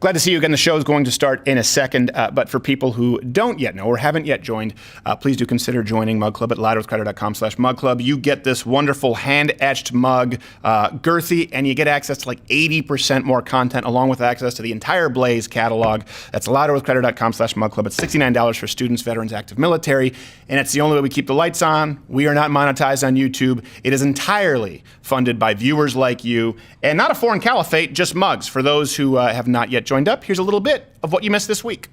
Glad to see you again. The show is going to start in a second, but for people who don't yet know or haven't yet joined, please do consider joining Mug Club at louderwithcrowder.com/Mug Club. You get this wonderful hand-etched mug, girthy, and you get access to like 80% more content, along with access to the entire Blaze catalog. That's louderwithcrowder.com/Mug Club. It's $69 for students, veterans, active military, and it's the only way we keep the lights on. We are not monetized on YouTube. It is entirely funded by viewers like you, and not a foreign caliphate, just mugs. For those who have not yet joined up, here's a little bit of what you missed this week.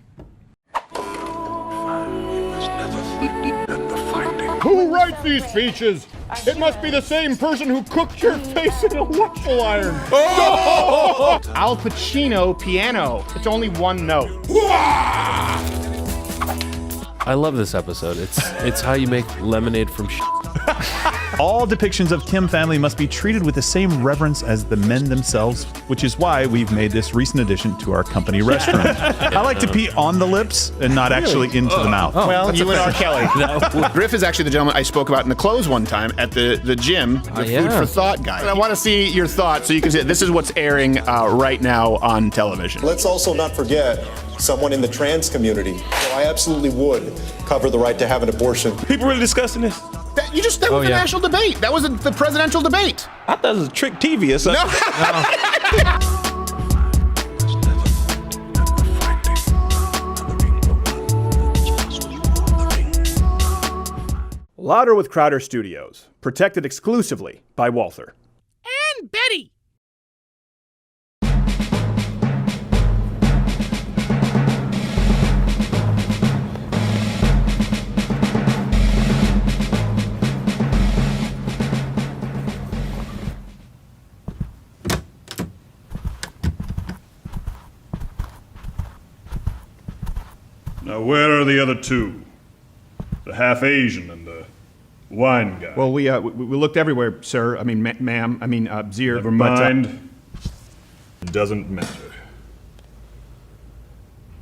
Who writes these speeches? It must be the same person who cooked your face in a waffle iron. Oh! Al Pacino piano. It's only one note. I love this episode. It's how you make lemonade from shit. All depictions of Kim family must be treated with the same reverence as the men themselves, which is why we've made this recent addition to our company restroom. I like to pee on the lips and not actually into the mouth. Well, you and R. Kelly. Griff is actually the gentleman I spoke about in the clothes one time at the gym, the Food for Thought guy. And I want to see your thoughts so you can see it. This is what's airing right now on television. Let's also not forget someone in the trans community. So I absolutely would cover the right to have an abortion. People really discussing this? That was the national debate. That was the presidential debate. I thought it was a trick TV or something. Louder with Crowder Studios, protected exclusively by Walther. And Betty. Now, where are the other two? The half-Asian and the wine guy. Well, we looked everywhere, sir. I mean, ma'am. I mean, Zir. Never mind. It doesn't matter.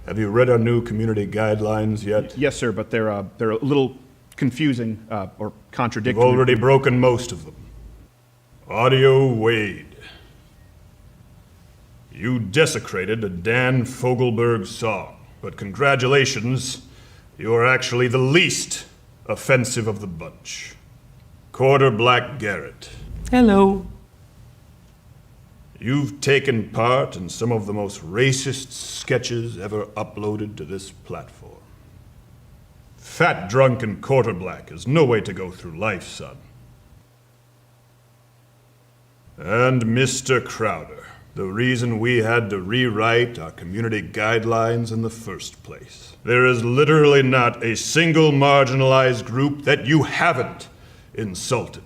Have you read our new community guidelines yet? Yes, sir, but they're a little confusing or contradictory. You've already broken most of them. Audio Wade. You desecrated a Dan Fogelberg song. But congratulations, you're actually the least offensive of the bunch. Quarter Black Garrett. Hello. You've taken part in some of the most racist sketches ever uploaded to this platform. Fat, drunk, and quarter black is no way to go through life, son. And Mr. Crowder. The reason we had to rewrite our community guidelines in the first place. There is literally not a single marginalized group that you haven't insulted.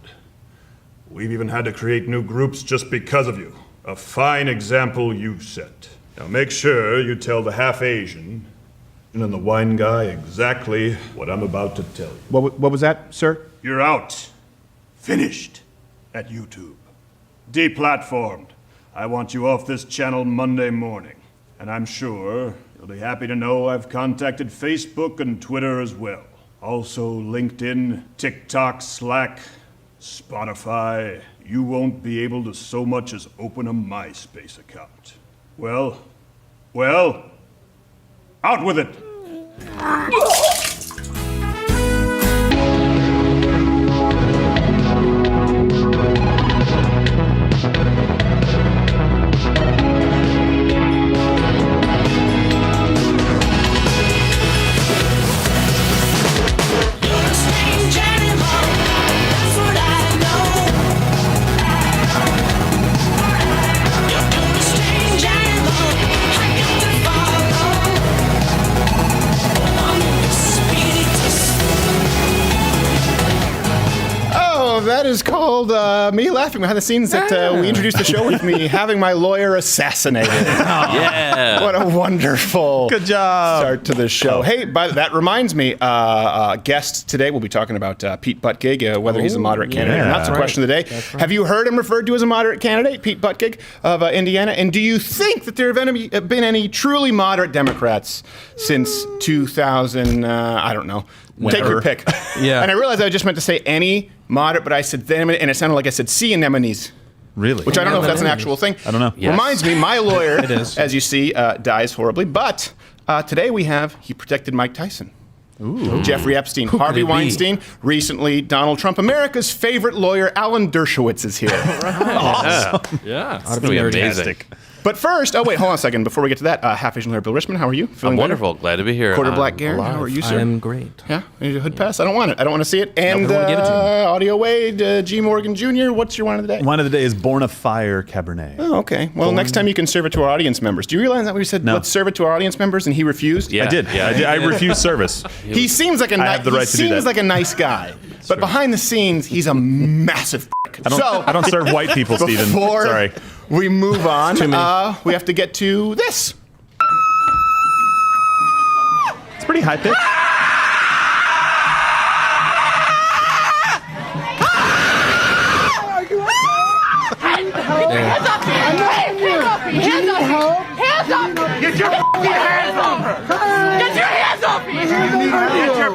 We've even had to create new groups just because of you. A fine example you set. Now make sure you tell the half-Asian and the wine guy exactly what I'm about to tell you. What was that, sir? You're out. Finished at YouTube. Deplatformed. I want you off this channel Monday morning. And I'm sure you'll be happy to know I've contacted Facebook and Twitter as well. Also LinkedIn, TikTok, Slack, Spotify. You won't be able to so much as open a MySpace account. Well, out with it! That is called me laughing behind the scenes that we introduced the show with me having my lawyer assassinated. Yeah. What a wonderful Good job. start to the show. Hey, that reminds me, guests today, we'll be talking about Pete Buttigieg, whether he's a moderate candidate or not. It's the question of the day. Right. Have you heard him referred to as a moderate candidate, Pete Buttigieg of Indiana? And do you think that there have been any truly moderate Democrats since 2000, I don't know, take your pick. Yeah. And I realized I just meant to say any moderate, but I said them, and it sounded like I said sea anemones. Really? Which I don't know if that's an actual thing. I don't know. Yes. Reminds me, my lawyer, It is. as you see, dies horribly. But today he protected Mike Tyson. Jeffrey Epstein, Harvey it be? Weinstein, recently Donald Trump. America's favorite lawyer, Alan Dershowitz, is here. Yeah. It's going to be amazing. But first, hold on a second. Before we get to that, half Asian lawyer Bill Richmond, how are you? Feeling I'm better? wonderful. Glad to be here. Quarter Black Garen, alive. how are you, sir? I'm great. Yeah, your hood pass. I don't want it. I don't want to see it. And I wanna give it to you. Audio Wade, G. Morgan Jr. What's your wine of the day? Wine of the day is Born of Fire Cabernet. Oh, okay. Well, next time you can serve it to our audience members. Do you realize that we said let's serve it to our audience members, and he refused? Yeah. I did. Yeah. I refused service. He seems like a I have the right to do that. like a nice guy, but behind the scenes, he's a massive. I don't serve white people, Steven. Before Sorry. we move on, we have to get to this. It's pretty high pitched. Hands up! Get your hands off her! Get your hands off me! Get your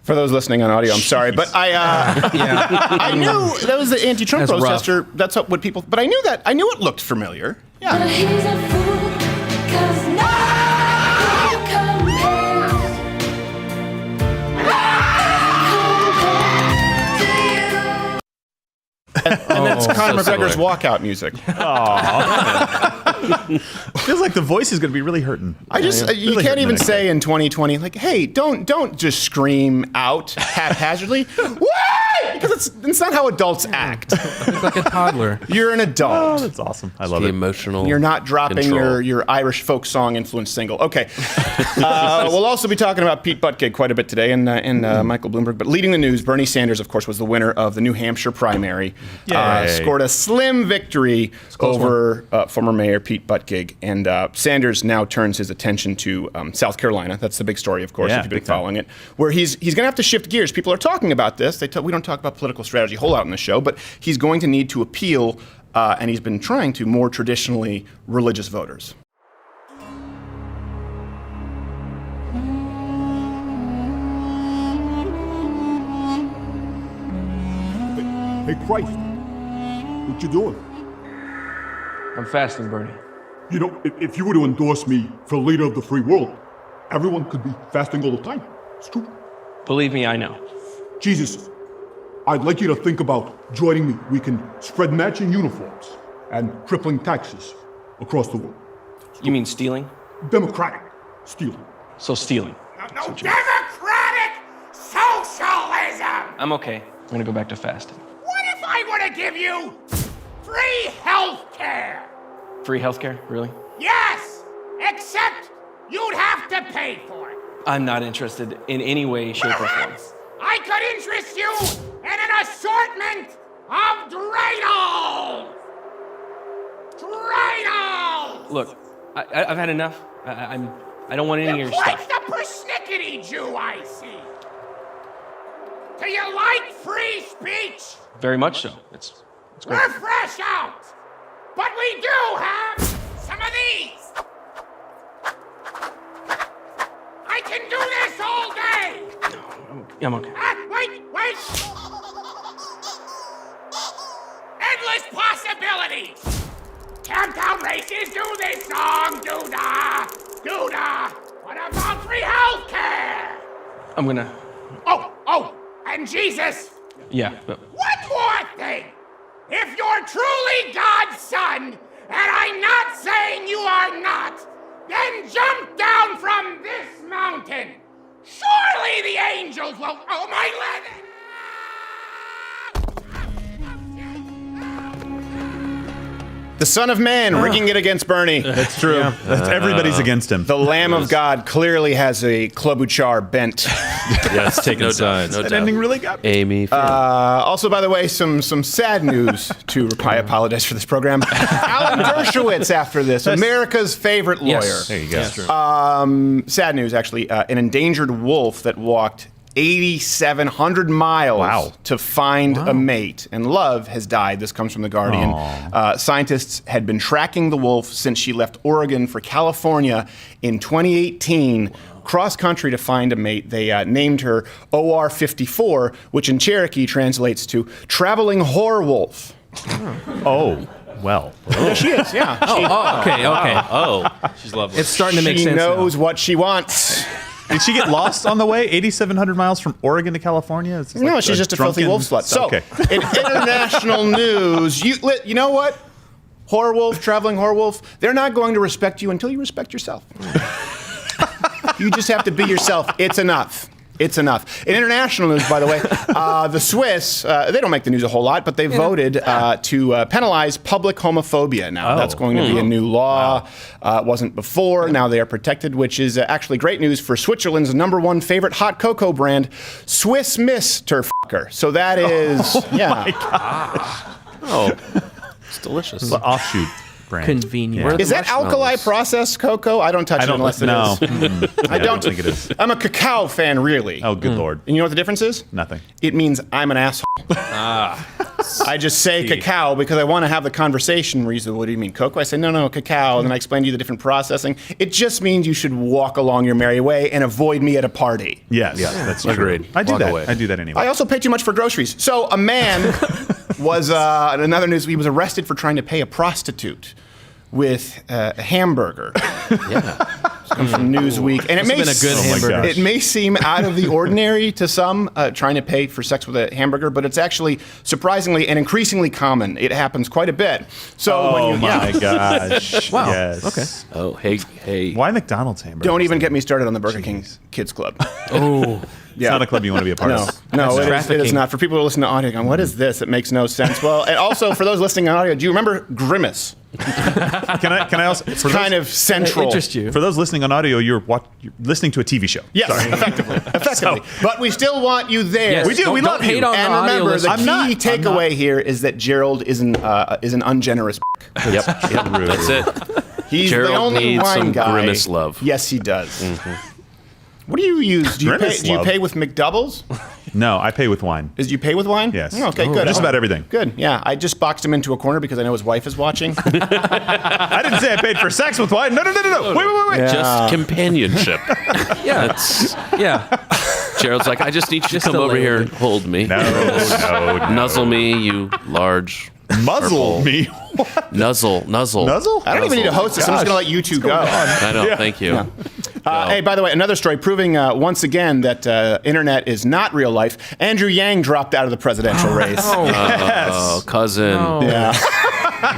For those listening on audio, I'm sorry, but I knew that was the anti-Trump That's rough. protester. That's what people. But I knew it looked familiar. Yeah. He's a fool, 'cause nothing compares. And that's Conor so McGregor's similar. walkout music. Feels like the voice is going to be really hurting. I just you Really can't hurting even the next say in 2020 like, hey, don't just scream out haphazardly. Why? Because it's not how adults act. He's like a toddler. You're an Oh, adult. that's awesome. I love The it. emotional. You're not dropping control. your Irish folk song influenced single. Okay. We'll also be talking about Pete Buttigieg quite a bit today and Michael Bloomberg. But leading the news, Bernie Sanders, of course, was the winner of the New Hampshire primary. Yay. Scored a slim victory over former Mayor Pete Buttigieg. And Sanders now turns his attention to South Carolina. That's the big story, of course, Yeah, if you've been big time. following it. Where he's going to have to shift gears. People are talking about this. We don't talk about political strategy a whole lot in the show, but he's going to need to appeal, and he's been trying to, more traditionally religious voters. Hey, Christ, what you doing? I'm fasting, Bernie. You know, if you were to endorse me for leader of the free world, everyone could be fasting all the time. It's true. Believe me, I know. Jesus, I'd like you to think about joining me. We can spread matching uniforms and crippling taxes across the world. You mean stealing? Democratic stealing. So stealing. No democratic socialism! I'm okay. I'm gonna go back to fasting. What if I were to give you free health care? Free healthcare? Really? Yes! Except you'd have to pay for it. I'm not interested in any way, shape, or form. Perhaps I could interest you in an assortment of dreidels! Dreidels! Look, I've had enough. I don't want any of your Quite stuff. the persnickety Jew, I see. Do you like free speech? Very much so. It's great. We're fresh out, but we do have some of these. I can do this all day. Yeah, I'm okay. Wait. Endless possibilities. Countdown races do this song. Doo-dah. What about free health care? I'm gonna. Oh, and Jesus. Yeah, but One more thing. If you're truly God's son, and I'm not saying you are not, then jump down from this mountain. Surely the angels will. Oh, my leg! The Son of Man rigging it against Bernie. That's true. That's, everybody's against him. The Lamb of God clearly has a Klobuchar bent. Yes, taking no sides. doubt. No That doubt. ending really got me. Amy. Also, by the way, some sad news to I apologize for this program. Alan Dershowitz after this, America's favorite lawyer. yes. There you go. Yes. Sad news, actually. An endangered wolf that walked 8,700 miles to find a mate, and love has died. This comes from The Guardian. Scientists had been tracking the wolf since she left Oregon for California in 2018, cross country to find a mate. They named her OR54, which in Cherokee translates to traveling whore wolf. Oh, well. Yeah, she is, yeah. Okay. She's lovely. It's starting to make She sense knows now. what she wants. Did she get lost on the way? 8,700 miles from Oregon to California? It's No, like she's just a filthy wolf slut. So, okay. in international news, you know what? Whore wolf, traveling whore wolf, they're not going to respect you until you respect yourself. You just have to be yourself. It's enough. It's enough. In international news, by the way, the Swiss, they don't make the news a whole lot, but they voted to penalize public homophobia. Now, that's going to be a new law. It wasn't before. Now they are protected, which is actually great news for Switzerland's #1 favorite hot cocoa brand, Swiss Miss Fucker. So that is, My gosh. Oh, it's delicious. The offshoot brand. Convenient. Is that alkali processed cocoa? I don't touch it unless it is. I don't think it is. I'm a cacao fan, really. Oh, good Lord. And you know what the difference is? Nothing. It means I'm an asshole. I just say cacao because I want to have the conversation where you say, what do you mean, cocoa? I say, no, cacao. And then I explain to you the different processing. It just means you should walk along your merry way and avoid me at a party. Yes, that's true. Agreed. I do Walk that. away. I do that anyway. I also pay too much for groceries. So a man was, in another news, he was arrested for trying to pay a prostitute with a hamburger. This comes from Newsweek. And it may, been a good hamburger. it may seem out of the ordinary to some trying to pay for sex with a hamburger, but it's actually surprisingly and increasingly common. It happens quite a bit. So when you, my gosh. Wow. Yes. Okay. Oh, hey. Why McDonald's hamburgers? don't even get me started on the Burger King Kids Club. Oh. It's not a club you want to be a part of. No, it is trafficking. not. For people who listen to audio, going, what is this? It makes no sense. Well, and also for those listening on audio, do you remember Grimace? Can I also? It's kind of central. Interest you. For those listening on audio, you're listening to a TV show. Yes, effectively. But we still want you there. Yes. We do. We Don't love hate you. on And the audio remember, the listeners. key takeaway here is that Gerald is an ungenerous. Yep. That's it. He's Gerald the only needs wine some guy. Grimace love. Yes, he does. What do you use? Do you Grimace love. pay with McDoubles? No, I pay with wine. Do you pay with wine? Yes. Oh, okay, good. Just about everything. Good. Yeah, I just boxed him into a corner because I know his wife is watching. I didn't say I paid for sex with wine. No. Wait. Just companionship. Yeah. Gerald's like, I just need you to come a over here little and hold me. No. Nuzzle me, you large. Muzzle purple- me. Nuzzle. Nuzzle? I don't even need to host this. I'm just going to let you two go. I know, thank you. Hey, by the way, another story proving once again that internet is not real life. Andrew Yang dropped out of the presidential race. Oh, cousin. Yeah.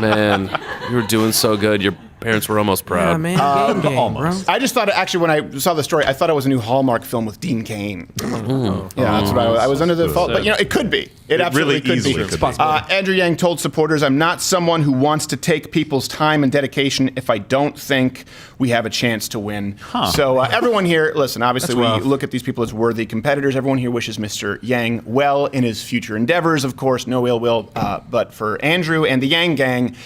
Man, you were doing so good. Your parents were almost proud. Yeah, man. Game, almost. bro. I just thought, actually, when I saw the story, I thought it was a new Hallmark film with Dean Cain. Yeah, that's what I was under the fault. But, it could be. It absolutely really could easily be. could be. Andrew Yang told supporters, I'm not someone who wants to take people's time and dedication if I don't think we have a chance to win. So everyone here, listen, obviously we look at these people as worthy competitors. Everyone here wishes Mr. Yang well in his future endeavors. Of course, no ill will. But for Andrew and the Yang gang,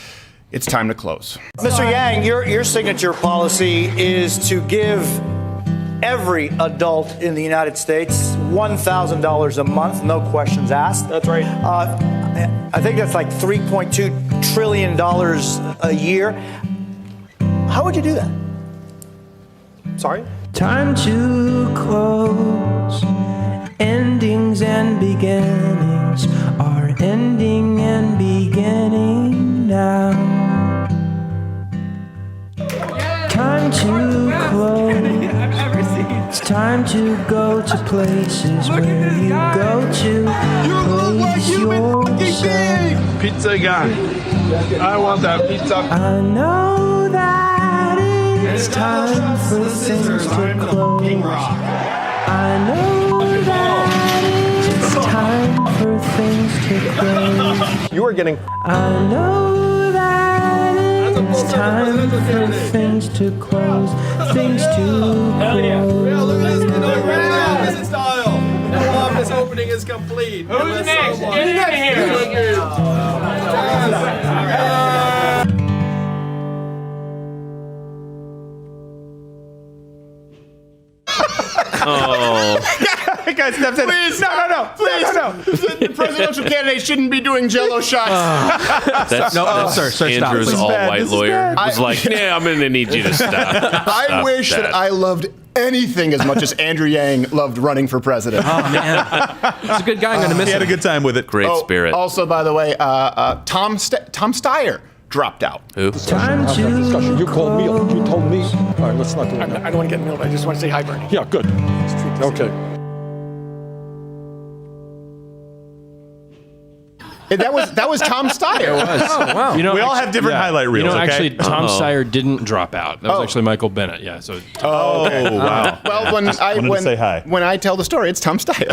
it's time to close. Mr. Yang, your signature policy is to give every adult in the United States $1,000 a month, no questions asked. That's right. I think that's like $3.2 trillion a year. How would you do that? Sorry? Time to close. Endings and beginnings are ending and beginning now. Time to close. It's time to go to places where you go to place yourself. Pizza guy. I want that pizza. I know that it's time for things to close. I know that it's time for things to close. You are getting. I know that it's time for things to close. Things to close. This opening is complete. Who's next? Get out of here. Oh. Guys, step in. Please, no. The presidential candidate shouldn't be doing Jello shots. Sir, Andrew's all-white lawyer was like, "Yeah, I'm going to need you to stop." I wish that I loved anything as much as Andrew Yang loved running for president. Oh man, he's a good guy. I'm gonna miss He him. had a good time with it. Great spirit. Also, by the way, Tom Steyer dropped out. Who? Time to You called me. You told me. All right, let's not do I don't want to get in the middle. I just want to say hi, Bernie. Yeah, good. Okay. That was Tom Steyer. Oh wow. We all have different highlight reels. Okay? Actually, Tom Steyer didn't drop out. That was actually Michael Bennett. Yeah. So. Oh wow. Well, when to say hi. when I tell the story, it's Tom Steyer.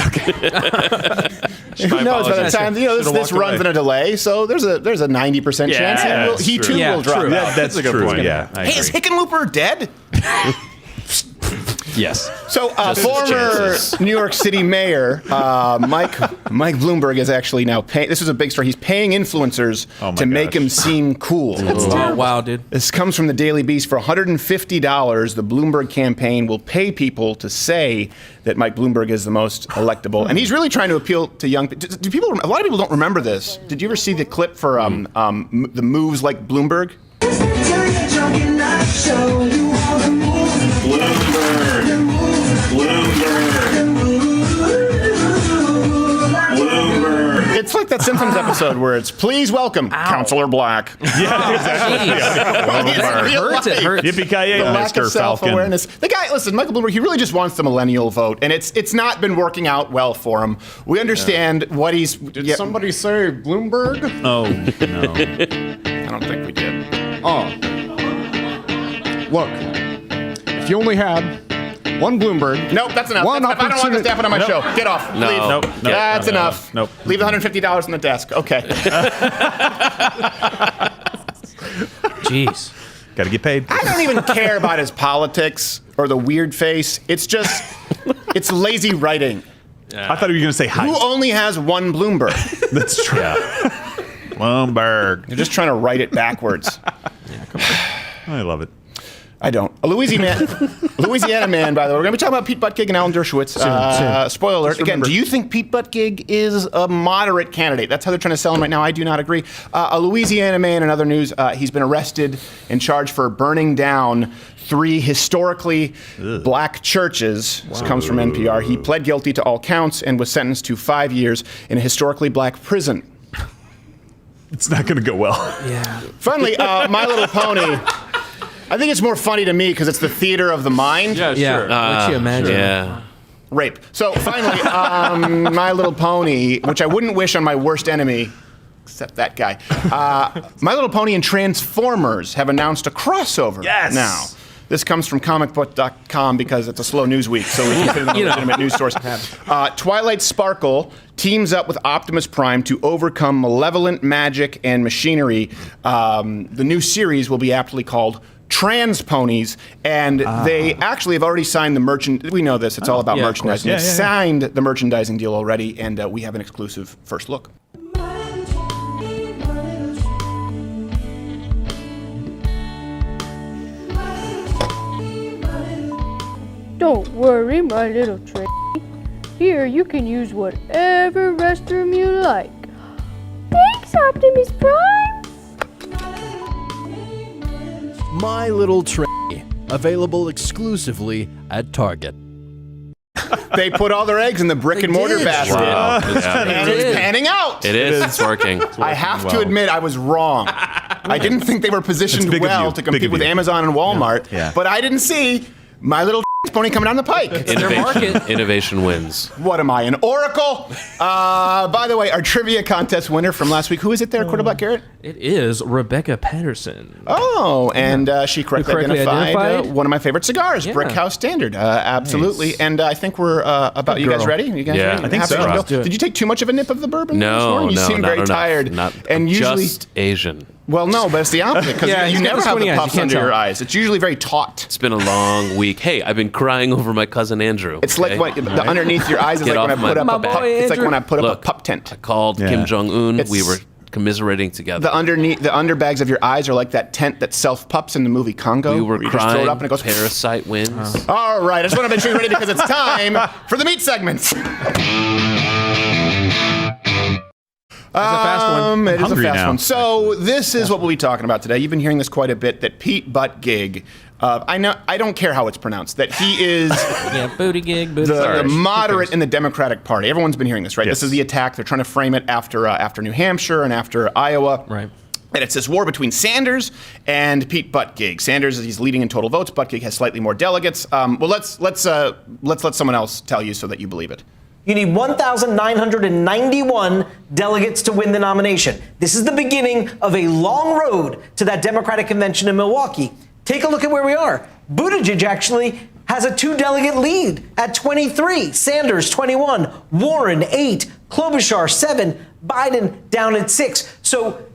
Who knows? By the time this runs in a delay, so there's a 90% chance he too will drop out. That's a good point. Yeah. I Hey, is agree. Hickenlooper dead? Yes. So, former New York City Mayor Mike Bloomberg is actually now paying. This is a big story. He's paying influencers to make him seem cool. Oh, wow, dude. This comes from the Daily Beast. For $150, the Bloomberg campaign will pay people to say that Mike Bloomberg is the most electable, and he's really trying to appeal to young people. Do people? A lot of people don't remember this. Did you ever see the clip for the moves like Bloomberg? It's like that Simpsons episode where it's "Please welcome Counselor Black." Yeah, exactly. It hurts. Yippee-ki-yay, The lack Mr. of Falcon. self-awareness. The guy, listen, Michael Bloomberg, he really just wants the millennial vote, and it's not been working out well for him. We understand what he's. Did somebody say Bloomberg? Oh no. I don't think we did. Oh. Look, if you only had one Bloomberg. Nope, that's enough. One That's enough. I don't want this to happen on my Nope. show. Get off. No. Leave. Nope. That's enough. Nope. Leave the $150 on the desk. Okay. Jeez. Got to get paid. I don't even care about his politics or the weird face. It's just, it's lazy writing. I thought you were going to say hi. Who only has one Bloomberg? That's true. Bloomberg. You're just trying to write it backwards. I love it. I don't. A Louisiana man, by the way. We're going to be talking about Pete Buttigieg and Alan Dershowitz. Spoiler alert. Again, do you think Pete Buttigieg is a moderate candidate? That's how they're trying to sell him right now. I do not agree. A Louisiana man, in other news, he's been arrested and charged for burning down 3 historically black churches. This comes from NPR. He pled guilty to all counts and was sentenced to 5 years in a historically black prison. It's not going to go well. Yeah. Finally, My Little Pony. I think it's more funny to me because it's the theater of the mind. Yeah. What you imagine? Yeah. Rape. So finally, My Little Pony, which I wouldn't wish on my worst enemy, except that guy. My Little Pony and Transformers have announced a crossover now. This comes from comicbook.com because it's a slow news week, so we keep it in the legitimate news source. Twilight Sparkle teams up with Optimus Prime to overcome malevolent magic and machinery. The new series will be aptly called Trans Ponies, and they actually have already signed the merchant. We know this; it's all about merchandising. They've signed the merchandising deal already, and we have an exclusive first look. Don't worry, my little train. Here you can use whatever restroom you like. Thanks, Optimus Prime! My Little Tray, available exclusively at Target. They put all their eggs in the brick and mortar basket. Wow. And it's panning out. It is. It's working. I have to admit, I was wrong. I didn't think they were positioned well to compete with Amazon and Walmart, but I didn't see My Little Pony coming down the pike. Innovation wins. What am I, an oracle? By the way, our trivia contest winner from last week, who is it there, Quarterback Garrett? It is Rebecca Patterson. Oh, and she correctly identified one of my favorite cigars, Brick House Standard. Absolutely. Nice. And I think we're about. You guys ready? You guys ready? I think so. Did you take too much of a nip of the bourbon this No, morning? You seem very tired. And usually just Asian. Well, no, but it's the opposite because you never have the puffs under your eyes. It's usually very taut. It's been a long week. Hey, I've been crying over my cousin Andrew. It's like what underneath your eyes is like when I put up a pup. It's like when I put up a pup tent. I called Kim Jong-un. We were commiserating together. The underbags of your eyes are like that tent that self-pups in the movie Congo. We were where you just throw crying. it up and it goes. Parasite wins. All right, I just want to make sure you're ready because it's time for the meat segment. It's a fast one. It is a hungry fast now. one. So this is what we'll be talking about today. You've been hearing this quite a bit. That Pete Buttigieg, I don't care how it's pronounced. That he is the moderate in the Democratic Party. Everyone's been hearing this, right? Yes. This is the attack. They're trying to frame it after New Hampshire and after Iowa. Right. And it's this war between Sanders and Pete Buttigieg. Sanders, he's leading in total votes. Buttigieg has slightly more delegates. Well, let's let someone else tell you so that you believe it. You need 1,991 delegates to win the nomination. This is the beginning of a long road to that Democratic convention in Milwaukee. Take a look at where we are. Buttigieg actually has a 2-delegate lead at 23. Sanders, 21. Warren, 8. Klobuchar, 7. Biden down at 6. So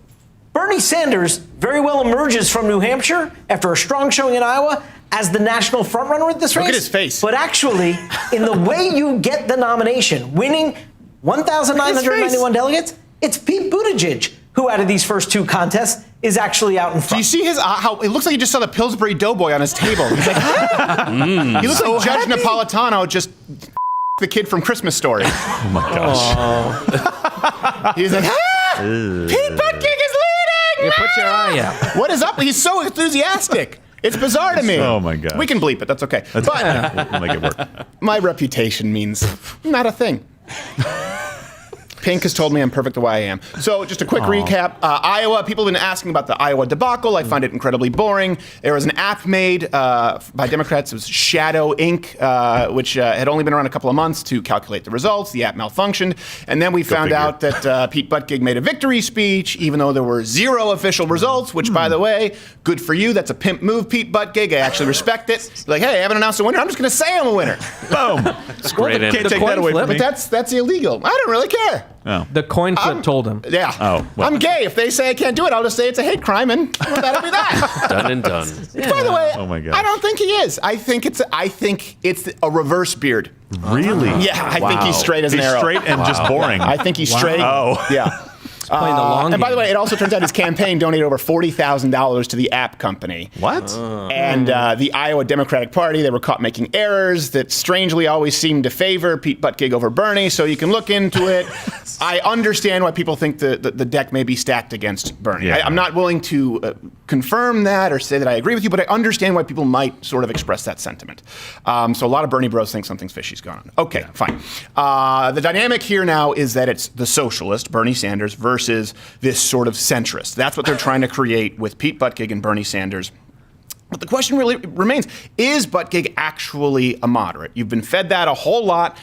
Bernie Sanders very well emerges from New Hampshire after a strong showing in Iowa as the national frontrunner at this race. Look at his face. But actually, in the way you get the nomination, winning 1,991 delegates, it's Pete Buttigieg who, out of these first 2 contests, is actually out in front. Do you see his how it looks like he just saw the Pillsbury Doughboy on his table? He's like, he looks like Judge Napolitano just the kid from Christmas Story. Oh my gosh. He's like, Pete Buttigieg is leading! You put your eye out. What is up? He's so enthusiastic. It's bizarre to me. Oh my God. We can bleep it. That's okay. But We'll make it work. my reputation means not a thing. Pink has told me I'm perfect the way I am. So just a quick recap. Iowa, people have been asking about the Iowa debacle. I find it incredibly boring. There was an app made by Democrats. It was Shadow Inc., which had only been around a couple of months to calculate the results. The app malfunctioned. And then we found out that Pete Buttigieg made a victory speech, even though there were 0 official results, which, by the way, good for you. That's a pimp move, Pete Buttigieg. I actually respect it. Like, hey, I haven't announced a winner. I'm just going to say I'm a winner. Boom. It's great. Can't take that away from me. But that's illegal. I don't really care. Oh. The coin flip told him. Yeah. Oh, well. I'm gay. If they say I can't do it, I'll just say it's a hate crime, and that'll be that. Done and done. By the way, Oh my God. I don't think he is. I think it's a reverse beard. Really? Yeah, I think he's straight as an arrow. He's straight and just boring. I think he's straight. Oh. Yeah. Playing the long and by game. the way, it also turns out his campaign donated over $40,000 to the app company. What? And the Iowa Democratic Party, they were caught making errors that strangely always seemed to favor Pete Buttigieg over Bernie, so you can look into it. I understand why people think the deck may be stacked against Bernie. Yeah. I'm not willing to confirm that or say that I agree with you, but I understand why people might sort of express that sentiment. So a lot of Bernie bros think something's fishy's going on. Okay, fine. The dynamic here now is that it's the socialist, Bernie Sanders, versus this sort of centrist. That's what they're trying to create with Pete Buttigieg and Bernie Sanders. But the question really remains, is Buttigieg actually a moderate? You've been fed that a whole lot.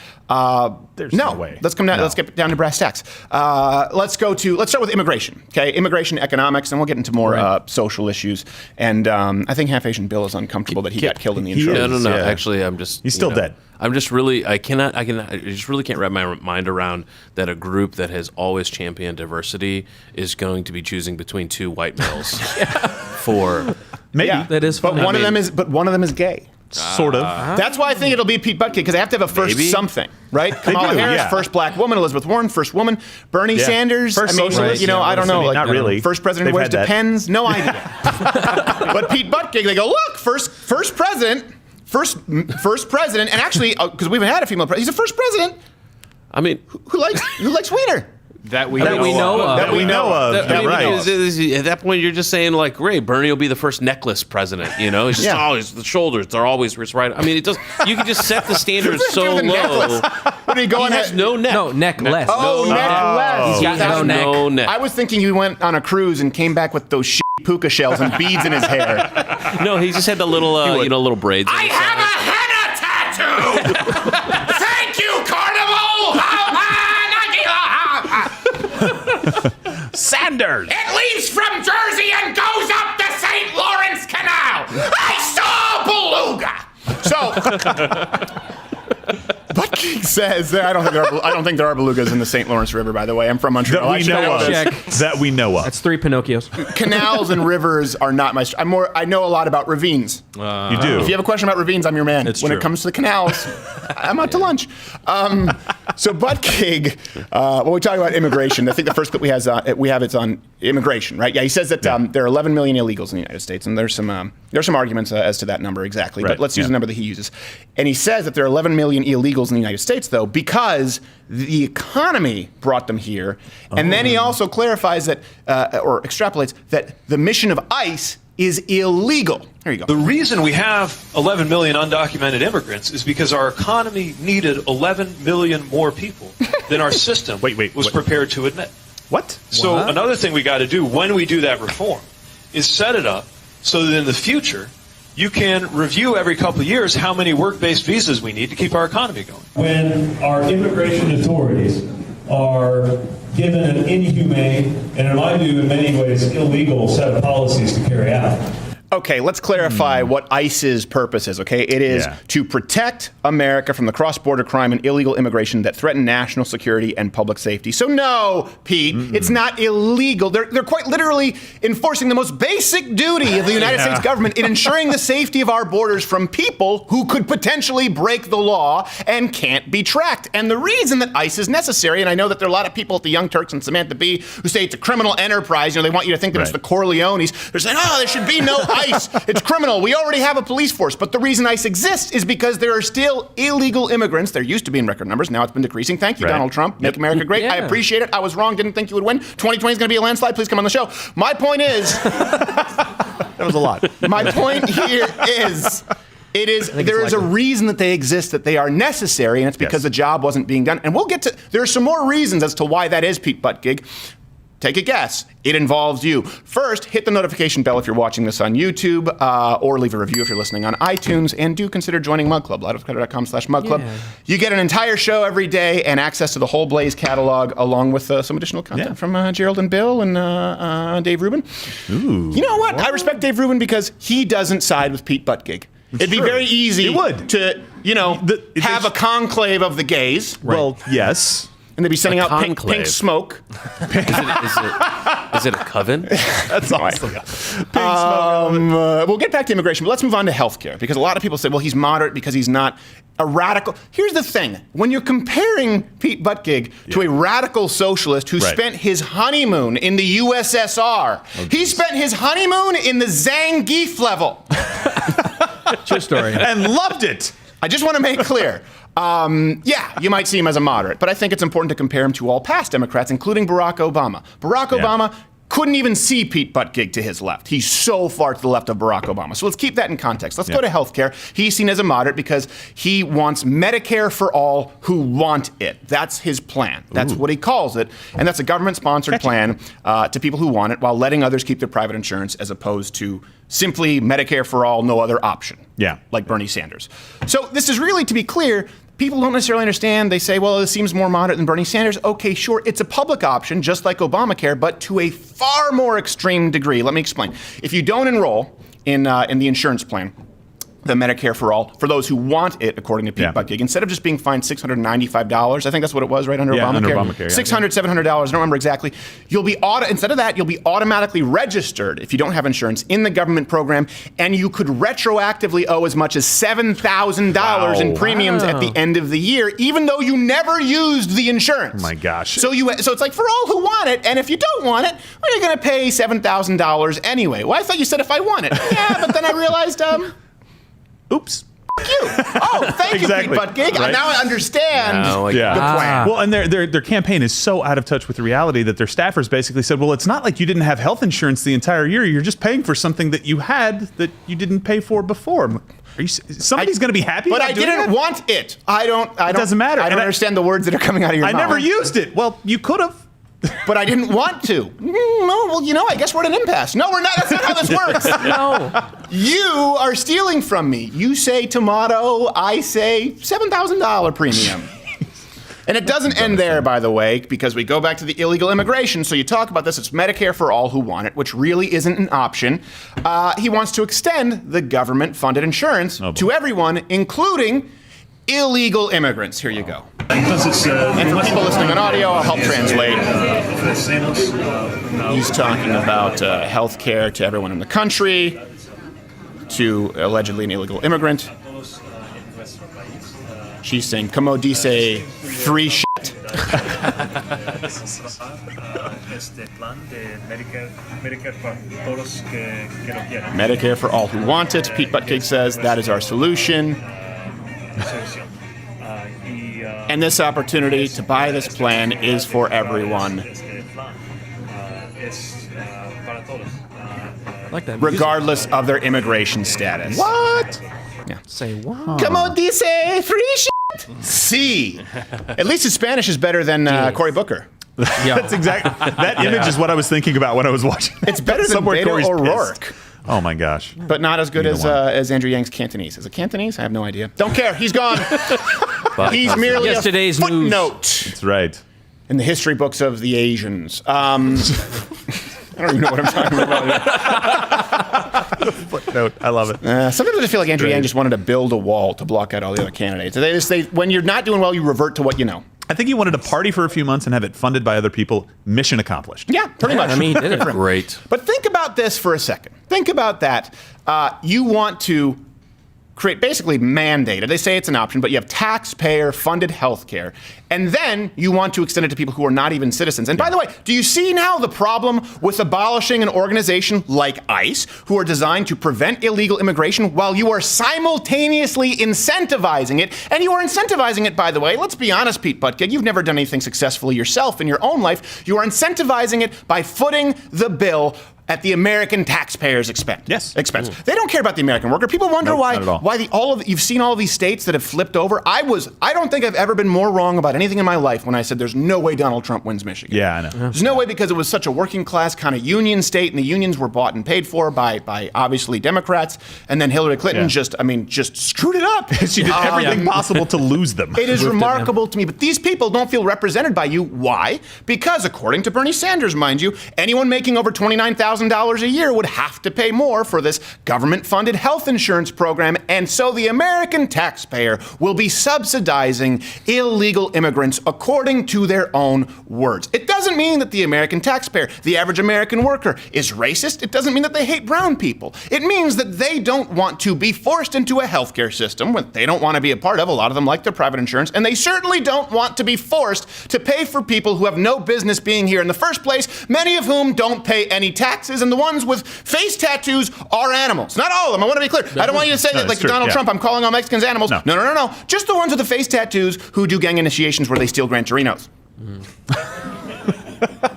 There's no way. Let's come down. Let's get down to brass tacks. Let's start with immigration. Okay, immigration, economics, and we'll get into more social issues. And I think Half Asian Bill is uncomfortable that he got killed in the intro. No. Actually, I'm just. He's still dead. I'm just really. I just really can't wrap my mind around that a group that has always championed diversity is going to be choosing between 2 white males for. Maybe. Yeah, that is but funny. one of them is gay. Sort of. That's why I think it'll be Pete Buttigieg, because they have to have a first something, right? Kamala do, Harris, yeah. first black woman. Elizabeth Warren, first woman. Bernie Sanders, First I mean, socialist. I don't know. Not really. First president They've who wears had that. Depends. No idea. But Pete Buttigieg, they go, look, first president, and actually, because we haven't had a female president, he's the first president. I mean, who likes wiener. That we know of. That we know of. I mean, right. at that point, you're just saying like, great, Bernie will be the first necklace president. You know, it's just always the shoulders. They're always right. I mean, it does. You can just set the standards so low. What are you going? He has no neck. No, necklace. Oh, necklace. He's got no neck. I was thinking he went on a cruise and came back with those puka shells and beads in his hair. No, he just had the little, little braids. I have a henna tattoo! Thank you, Carnival! Sanders! It leaves from Jersey and goes up the St. Lawrence Canal! I saw a beluga! So, Buttigieg says I don't think there are belugas in the St. Lawrence River. By the way, I'm from Montreal. That we know of. That's 3 Pinocchios. Canals and rivers are not my. I know a lot about ravines. You do. If you have a question about ravines, I'm your man. It's when true. it comes to the canals, I'm out to lunch. So Buttigieg, when we talk about immigration, I think the first clip we have it's on immigration, right? Yeah, he says that there are 11 million illegals in the United States, and there's some arguments as to that number exactly. Right, But let's use the number that he uses. And he says that there are 11 million illegals in the United States, though, because the economy brought them here. And then he also clarifies that, or extrapolates, that the mission of ICE is illegal. There you go. The reason we have 11 million undocumented immigrants is because our economy needed 11 million more people than our system was prepared to admit. What? So another thing we got to do when we do that reform is set it up so that in the future you can review every couple of years how many work-based visas we need to keep our economy going. When our immigration authorities are given an inhumane and, in my view, in many ways, illegal set of policies to carry out. Okay, let's clarify what ICE's purpose is, okay? It is to protect America from the cross-border crime and illegal immigration that threaten national security and public safety. So no, Pete, it's not illegal. They're quite literally enforcing the most basic duty of the United States government in ensuring the safety of our borders from people who could potentially break the law and can't be tracked. And the reason that ICE is necessary, and I know that there are a lot of people at the Young Turks and Samantha Bee who say it's a criminal enterprise, they want you to think that it's the Corleones. They're saying, there should be no ICE. It's criminal. We already have a police force. But the reason ICE exists is because there are still illegal immigrants. There used to be in record numbers. Now it's been decreasing. Thank you, Donald Trump. Make America great. I appreciate it. I was wrong. Didn't think you would win. 2020 is going to be a landslide. Please come on the show. My point is... That was a lot. My point here is... There is a reason that they exist, that they are necessary, and it's because the job wasn't being done. And we'll get to... There are some more reasons as to why that is, Pete Buttigieg. Take a guess. It involves you. First, hit the notification bell if you're watching this on YouTube, or leave a review if you're listening on iTunes, and do consider joining Mug Club, loudofcrowder.com/Mug Club. You get an entire show every day and access to the whole Blaze catalog, along with some additional content from Gerald and Bill and Dave Rubin. Ooh. You know what? I respect Dave Rubin because he doesn't side with Pete Buttigieg. It'd be very easy to, have a conclave of the gays. Right. Well, yes. And they'd be sending out pink smoke. Is it a coven? That's awesome. We'll get back to immigration, but let's move on to healthcare, because a lot of people say, well, he's moderate because he's not a radical. Here's the thing. When you're comparing Pete Buttigieg to a radical socialist who spent his honeymoon in the USSR, he spent his honeymoon in the Zangief level. True story. And loved it. I just want to make clear. You might see him as a moderate, but I think it's important to compare him to all past Democrats, including Barack Obama. Barack Obama couldn't even see Pete Buttigieg to his left. He's so far to the left of Barack Obama. So let's keep that in context. Let's go to healthcare. He's seen as a moderate because he wants Medicare for all who want it. That's his plan. That's what he calls it. And that's a government-sponsored plan to people who want it, while letting others keep their private insurance, as opposed to simply Medicare for all, no other option. Like Bernie Sanders. So this is really, to be clear, people don't necessarily understand. They say, well, this seems more moderate than Bernie Sanders. Okay, sure, it's a public option, just like Obamacare, but to a far more extreme degree. Let me explain. If you don't enroll in the insurance plan, the Medicare for all, for those who want it, according to Pete Buttigieg, instead of just being fined $695, I think that's what it was, right, under Obamacare? Under Obamacare, $600, $700, I don't remember exactly. Instead of that, you'll be automatically registered, if you don't have insurance, in the government program, and you could retroactively owe as much as $7,000 in premiums at the end of the year, even though you never used the insurance. Oh my gosh. So it's like, for all who want it, and if you don't want it, well, you're going to pay $7,000 anyway. Well, I thought you said if I want it. Yeah, but then I realized, oops. Thank you. Oh, thank you, Pete Buttigieg. Right? Now I understand the plan. Well, and their campaign is so out of touch with reality that their staffers basically said, well, it's not like you didn't have health insurance the entire year. You're just paying for something that you had that you didn't pay for before. Somebody's going to be happy but about doing I didn't that? want it. It doesn't matter. I don't understand the words that are coming out of your mouth. I never used it. Well, you could have. But I didn't want to. I guess we're at an impasse. No, we're not. That's not how this works. No. You are stealing from me. You say tomato, I say $7,000 premium. And it doesn't end there, by the way, because we go back to the illegal immigration. So you talk about this. It's Medicare for all who want it, which really isn't an option. He wants to extend the government-funded insurance to everyone, including illegal immigrants. Here you go. And for people listening on audio, I'll help translate. He's talking about health care to everyone in the country, to allegedly an illegal immigrant. She's saying, como dice, free shit. Medicare for all who want it. Pete Buttigieg says that is our solution. And this opportunity to buy this plan is for everyone. Like that. Regardless of their immigration status. What? Yeah. Say what? Como dice, free shit. See. At least his Spanish is better than Cory Booker. Yeah. That's exactly that image is what I was thinking about when I was watching. It's better than Beto Corey's O'Rourke. pissed. Oh my gosh. But not as good as Andrew Yang's Cantonese. Is it Cantonese? I have no idea. Don't care. He's gone. He's merely Yesterday's a footnote. That's right. In the history books of the Asians. I don't even know what I'm talking about. Footnote. I love it. Sometimes I feel like Andrew Yang just wanted to build a wall to block out all the other candidates. When you're not doing well, you revert to what you know. I think he wanted to party for a few months and have it funded by other people. Mission accomplished. Yeah, pretty much. I mean, he did it great. But think about this for a second. Think about that. You want to create, basically mandated. They say it's an option, but you have taxpayer-funded health care. And then you want to extend it to people who are not even citizens. And by the way, do you see now the problem with abolishing an organization like ICE, who are designed to prevent illegal immigration, while you are simultaneously incentivizing it? And you are incentivizing it, by the way, let's be honest, Pete Buttigieg, you've never done anything successfully yourself in your own life. You are incentivizing it by footing the bill at the American taxpayer's expense. Yes. They don't care about the American worker. People wonder why you've seen all of these states that have flipped over. I don't think I've ever been more wrong about anything in my life when I said there's no way Donald Trump wins Michigan. Yeah, I know. There's no way, because it was such a working class kind of union state, and the unions were bought and paid for by obviously Democrats, and then Hillary Clinton just screwed it up. She did everything possible to lose them. It is remarkable to me, but these people don't feel represented by you. Why? Because according to Bernie Sanders, mind you, anyone making over $29,000 a year would have to pay more for this government-funded health insurance program, and so the American taxpayer will be subsidizing illegal immigrants according to their own words. It doesn't mean that the American taxpayer, the average American worker, is racist. It doesn't mean that they hate brown people. It means that they don't want to be forced into a healthcare system that they don't want to be a part of. A lot of them like their private insurance, and they certainly don't want to be forced to pay for people who have no business being here in the first place, many of whom don't pay any taxes, and the ones with face tattoos are animals. Not all of them. I want to be clear. I don't want you to say that like Donald Trump, I'm calling all Mexicans animals. No. Just the ones with the face tattoos who do gang initiations where they steal Gran Torinos.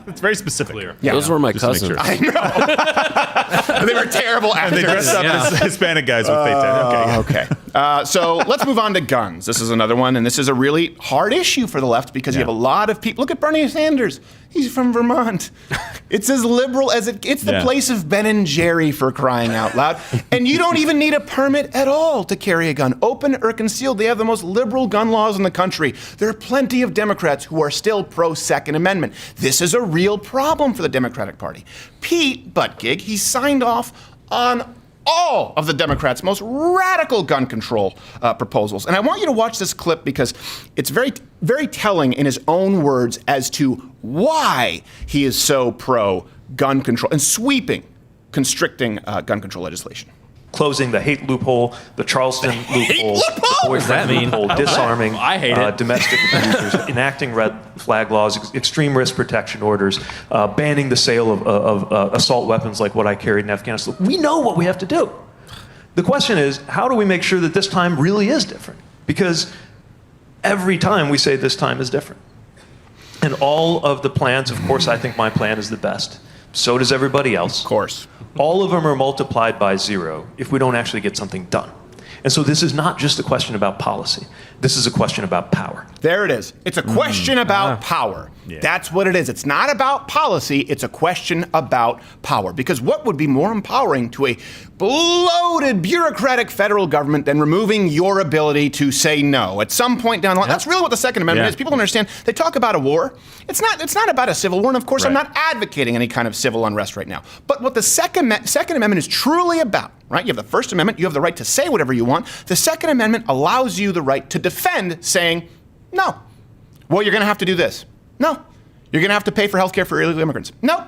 It's very specific. Yeah. Those were my cousins. I know. They were terrible actors. And they dressed up as Hispanic guys with face tattoos. Okay. So let's move on to guns. This is another one, and this is a really hard issue for the left because you have a lot of people. Look at Bernie Sanders. He's from Vermont. It's as liberal as it's the place of Ben and Jerry, for crying out loud. And you don't even need a permit at all to carry a gun, open or concealed. They have the most liberal gun laws in the country. There are plenty of Democrats who are still pro-Second Amendment. This is a real problem for the Democratic Party. Pete Buttigieg, he signed off on all of the Democrats' most radical gun control proposals. And I want you to watch this clip because it's very, very telling in his own words as to why he is so pro-gun control and sweeping, constricting gun control legislation. Closing the hate loophole, the Charleston loophole, the boyfriend loophole, disarming domestic abusers, enacting red flag laws, extreme risk protection orders, banning the sale of assault weapons like what I carried in Afghanistan. We know what we have to do. The question is, how do we make sure that this time really is different? Because every time we say this time is different. And all of the plans, of course, I think my plan is the best. So does everybody else. Of course. All of them are multiplied by 0 if we don't actually get something done. And so this is not just a question about policy. This is a question about power. There it is. It's a question about power. Yeah. That's what it is. It's not about policy. It's a question about power. Because what would be more empowering to a bloated, bureaucratic federal government than removing your ability to say no at some point down the line? That's really what the Second Amendment is. People don't understand. They talk about a war. It's not about a civil war. And of course, I'm not advocating any kind of civil unrest right now. But what the Second Amendment is truly about, right? You have the First Amendment. You have the right to say whatever you want. The Second Amendment allows you the right to defend saying, no. Well, you're going to have to do this. No. You're going to have to pay for health care for illegal immigrants. No.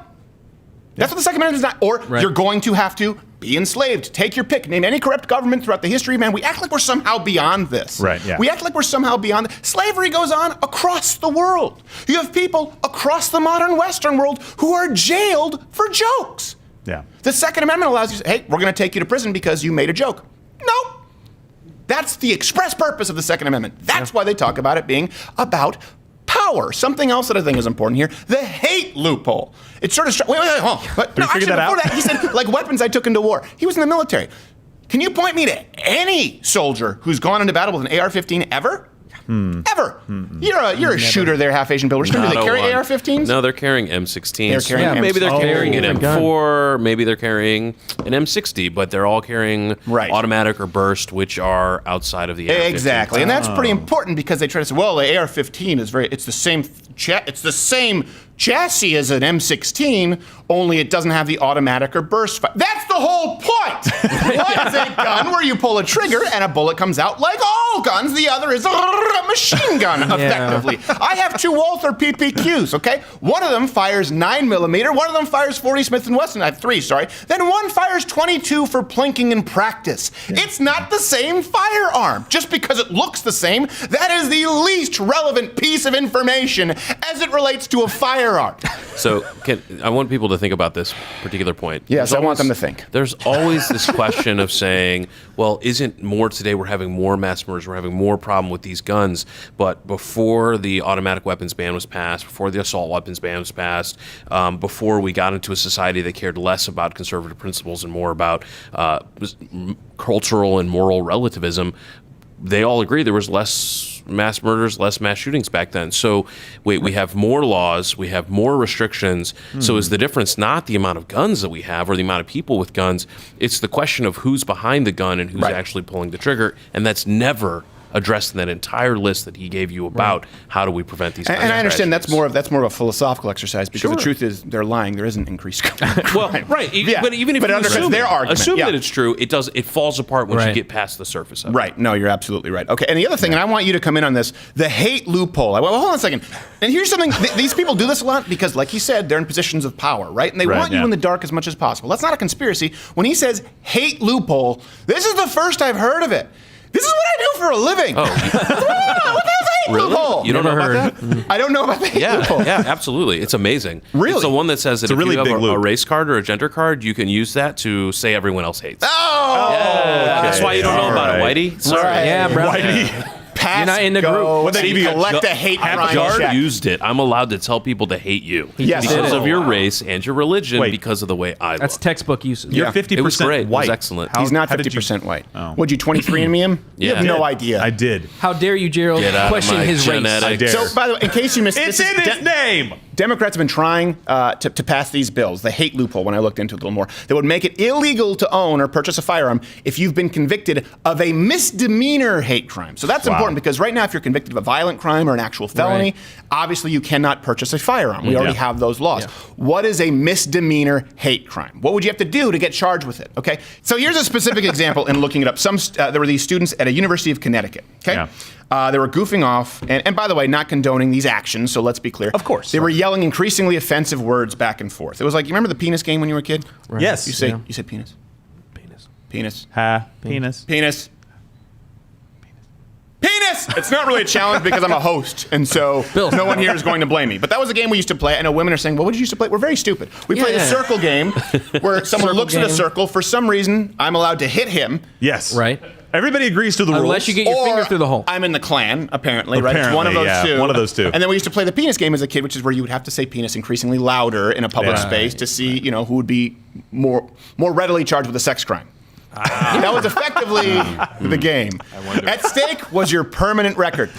That's what the Second Amendment is not. Or you're going to have to be enslaved. Take your pick. Name any corrupt government throughout the history of man. We act like we're somehow beyond this. Right, yeah. We act like we're somehow beyond it. Slavery goes on across the world. You have people across the modern Western world who are jailed for jokes. Yeah. The Second Amendment allows you to say, hey, we're going to take you to prison because you made a joke. No. That's the express purpose of the Second Amendment. That's why they talk about it being about power. Something else that I think is important here, the hate loophole. It's sort of, wait, but no, actually, before that, he said, like weapons I took into war. He was in the military. Can you point me to any soldier who's gone into battle with an AR-15 ever? Ever. You're a shooter there, half Asian builders. Do they carry AR-15s? No, they're carrying M16s. They're carrying maybe they're carrying an different M4, maybe they're carrying an M60, but they're all carrying automatic or burst, which are outside of the AR-15. Exactly, and that's pretty important because they try to say, well, the AR-15 is it's the same chassis as an M16, only it doesn't have the automatic or burst. That's the whole point. One is a gun where you pull a trigger and a bullet comes out like all guns. The other is a machine gun, effectively. I have 2 Walther PPQs, okay? One of them fires 9mm, one of them fires 40 Smith & Wesson. I have 3, sorry. Then one fires 22 for plinking in practice. It's not the same firearm. Just because it looks the same, that is the least relevant piece of information as it relates to a firearm. So I want people to think about this particular point. Yes, I want them to think. There's always this question of saying, well, isn't more today we're having more mass murders, we're having more problem with these guns, but before the automatic weapons ban was passed, before the assault weapons ban was passed, before we got into a society that cared less about conservative principles and more about cultural and moral relativism, they all agree there was less mass murders, less mass shootings back then. So we have more laws, we have more restrictions. So is the difference not the amount of guns that we have or the amount of people with guns? It's the question of who's behind the gun and who's actually pulling the trigger. And that's never addressed in that entire list that he gave you about how do we prevent these kinds of I understand tragedies. that's more of a philosophical exercise because the truth is they're lying. There isn't increased crime. Well, right. Yeah. But even if you assume their argument, that it's true, it falls apart once you get past the surface of it. Right. No, you're absolutely right. Okay. And the other thing, and I want you to come in on this, the hate loophole. Well, hold on a second. And here's something. These people do this a lot because, like you said, they're in positions of power, right? And they want you in the dark as much as possible. That's not a conspiracy. When he says hate loophole, this is the first I've heard of it. This is what I do for a living. Oh. What the hell is hate loophole? You don't know about that? I don't know about the hate loophole. Yeah, absolutely. It's amazing. Really? It's the one that says that if you have a race card or a gender card, you can use that to say everyone else hates. Oh! Yeah. That's why you don't know about it, Whitey. Sorry. Right. Yeah, bro. Whitey. You're not in the group. What they collect a hate crime check. Used it. I'm allowed to tell people to hate you because of your race and your religion because of the way I look. That's textbook usage. You're 50% it was great. white. It was excellent. He's not 50% white. Would you 23andMe him? Yeah. You have no idea. I did. How dare you, Gerald, question his genetics. race? I dare. So, by the way, in case you missed It's in his name. Democrats have been trying to pass these bills, the hate loophole, when I looked into it a little more, that would make it illegal to own or purchase a firearm if you've been convicted of a misdemeanor hate crime. So that's important because right now if you're convicted of a violent crime or an actual felony, obviously you cannot purchase a firearm. We already have those laws. What is a misdemeanor hate crime? What would you have to do to get charged with it? Okay, so here's a specific example in looking it up. There were these students at a University of Connecticut. Okay. They were goofing off, and by the way, not condoning these actions, so let's be clear. Of course. They were yelling increasingly offensive words back and forth. It was like, you remember the penis game when you were a kid? Right. Yes. You said penis. Penis. Ha. Penis. Penis. Penis! It's not really a challenge because I'm a host, and so no one here is going to blame me. But that was a game we used to play. I know women are saying, well, what did you used to play? We're very stupid. We played a circle game where someone looks at a circle. For some reason, I'm allowed to hit him. Yes. Right. Everybody agrees to the rules. Unless you get your finger through the hole. I'm in the Klan, apparently, right? It's one of those two. One of those two. And then we used to play the penis game as a kid, which is where you would have to say penis increasingly louder in a public space to see, who would be more readily charged with a sex crime. That was effectively the game. At stake was your permanent record.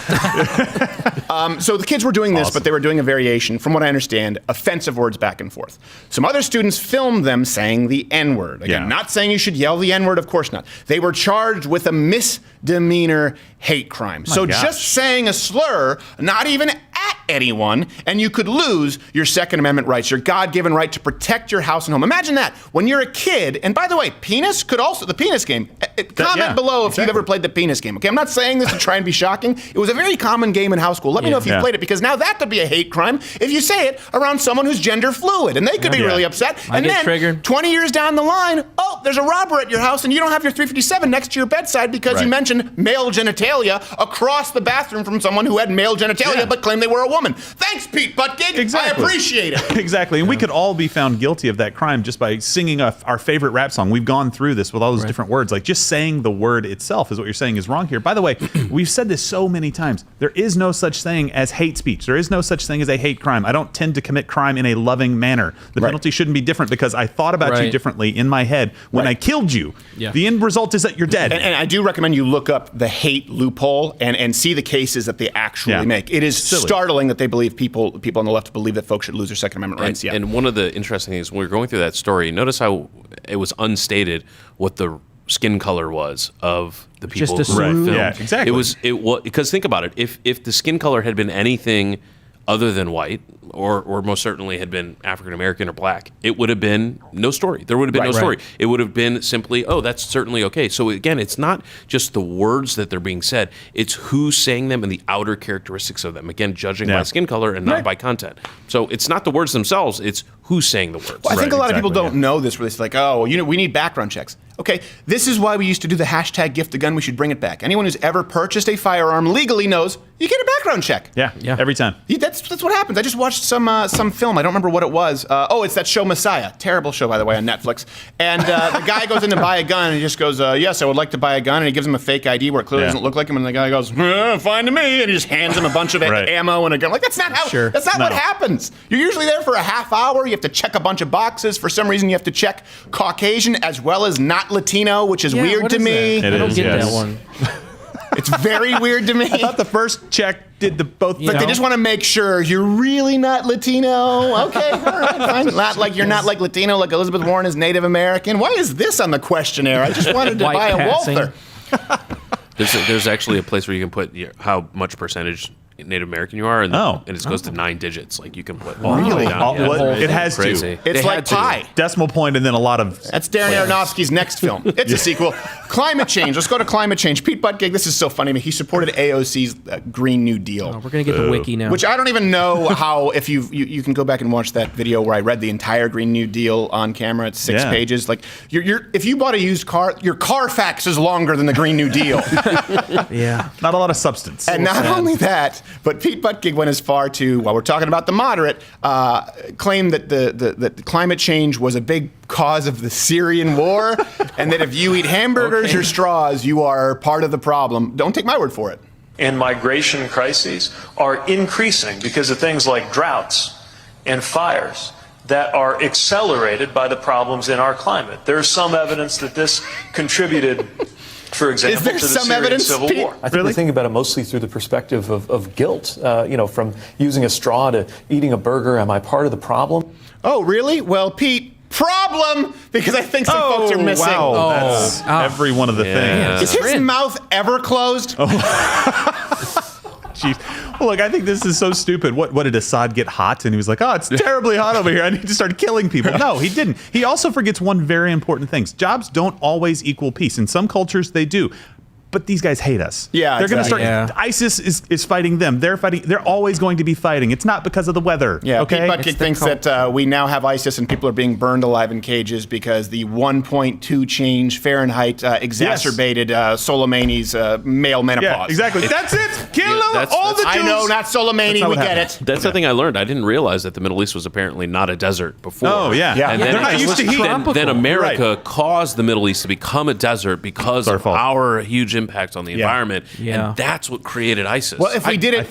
So the kids were doing this, but they were doing a variation, from what I understand, offensive words back and forth. Some other students filmed them saying the N-word. Again, not saying you should yell the N-word, of course not. They were charged with a misdemeanor hate crime. So just saying a slur, not even at anyone, and you could lose your Second Amendment rights, your God-given right to protect your house and home. Imagine that. When you're a kid, and by the way, penis could also, the penis game, comment below if you've ever played the penis game, okay? I'm not saying this to try and be shocking. It was a very common game in high school. Let me know if you've played it, because now that could be a hate crime if you say it around someone who's gender fluid, and they could be really upset. And then, triggered. 20 years down the line, oh, there's a robber at your house, and you don't have your 357 next to your bedside because you mentioned male genitalia across the bathroom from someone who had male genitalia but claimed they were a woman. Thanks, Pete Buttigieg. Exactly. I appreciate it. Exactly. And we could all be found guilty of that crime just by singing our favorite rap song. We've gone through this with all those different words. Like, just saying the word itself is what you're saying is wrong here. By the way, we've said this so many times. There is no such thing as hate speech. There is no such thing as a hate crime. I don't tend to commit crime in a loving manner. The penalty shouldn't be different because I thought about you differently in my head when I killed you. The end result is that you're dead. And I do recommend you look up the hate loophole and see the cases that they actually make. It is startling that they believe people on the left believe that folks should lose their Second Amendment rights. And one of the interesting things, when we were going through that story, notice how it was unstated what the skin color was of the people who filmed. Yeah, exactly. It was because think about it. If the skin color had been anything other than white, or most certainly had been African American or black, it would have been no story. There would have been no story. It would have been simply, oh, that's certainly okay. So again, it's not just the words that they're being said, it's who's saying them and the outer characteristics of them. Again, judging by skin color and not by content. So it's not the words themselves, it's who's saying the words. Well, I think a lot of people don't know this, where it's like, oh, we need background checks. Okay, this is why we used to do the hashtag gift a gun, we should bring it back. Anyone who's ever purchased a firearm legally knows you get a background check. Yeah, every time. That's what happens. I just watched some film. I don't remember what it was. It's that show Messiah. Terrible show, by the way, on Netflix. And the guy goes in to buy a gun, and he just goes, yes, I would like to buy a gun. And he gives him a fake ID where it clearly doesn't look like him. And the guy goes, fine to me. And he just hands him a bunch of ammo and a gun. Like, that's not how. That's not what happens. You're usually there for a half hour. You have to check a bunch of boxes. For some reason, you have to check Caucasian as well as not Latino, which is weird to me. I don't get that one. It's very weird to me. I thought the first check did the both. Like they just want to make sure you're really not Latino. Okay, all right, fine. Not like you're not like Latino, like Elizabeth Warren is Native American. Why is this on the questionnaire? I just wanted to buy a Walther. There's actually a place where you can put how much percentage Native American you are, and it goes to 9 digits. Like you can put really down. It has crazy. to. It's like pi. Decimal point and then a lot of. That's Darren Aronofsky's next film. It's a sequel. Climate change. Let's go to climate change. Pete Buttigieg, this is so funny to me. He supported AOC's Green New Deal. We're gonna get the wiki now. Which I don't even know how. If you can go back and watch that video where I read the entire Green New Deal on camera. It's 6 pages. Like if you bought a used car, your Carfax is longer than the Green New Deal. Not a lot of substance. And not only that, but Pete Buttigieg went as far to, while we're talking about the moderate, claim that the climate change was a big cause of the Syrian war, and that if you eat hamburgers or straws, you are part of the problem. Don't take my word for it. And migration crises are increasing because of things like droughts and fires that are accelerated by the problems in our climate. There's some evidence that this contributed, for example, to the Syrian civil war. I think we think about it mostly through the perspective of guilt. From using a straw to eating a burger. Am I part of the problem? Oh, really? Well, Pete, problem, because I think some folks are missing. Wow, that's every one of the things. Is his mouth ever closed? Jeez. Well, look, I think this is so stupid. What did Assad get hot? And he was like, oh, it's terribly hot over here. I need to start killing people. No, he didn't. He also forgets one very important thing. Jobs don't always equal peace. In some cultures, they do. But these guys hate us. Yeah, they're going to start. ISIS is fighting them. They're fighting. They're always going to be fighting. It's not because of the weather. Yeah. Okay. Pete Buttigieg thinks that we now have ISIS and people are being burned alive in cages because the 1.2 change Fahrenheit exacerbated Soleimani's male menopause. Yeah, exactly. That's it. Kill all the Jews. I know, not Soleimani. We get it. That's something I learned. I didn't realize that the Middle East was apparently not a desert before. Oh yeah. And then they're not used to heat. Then America caused the Middle East to become a desert because of our huge impact on the environment. Yeah. And that's what created ISIS. Well, if we did it,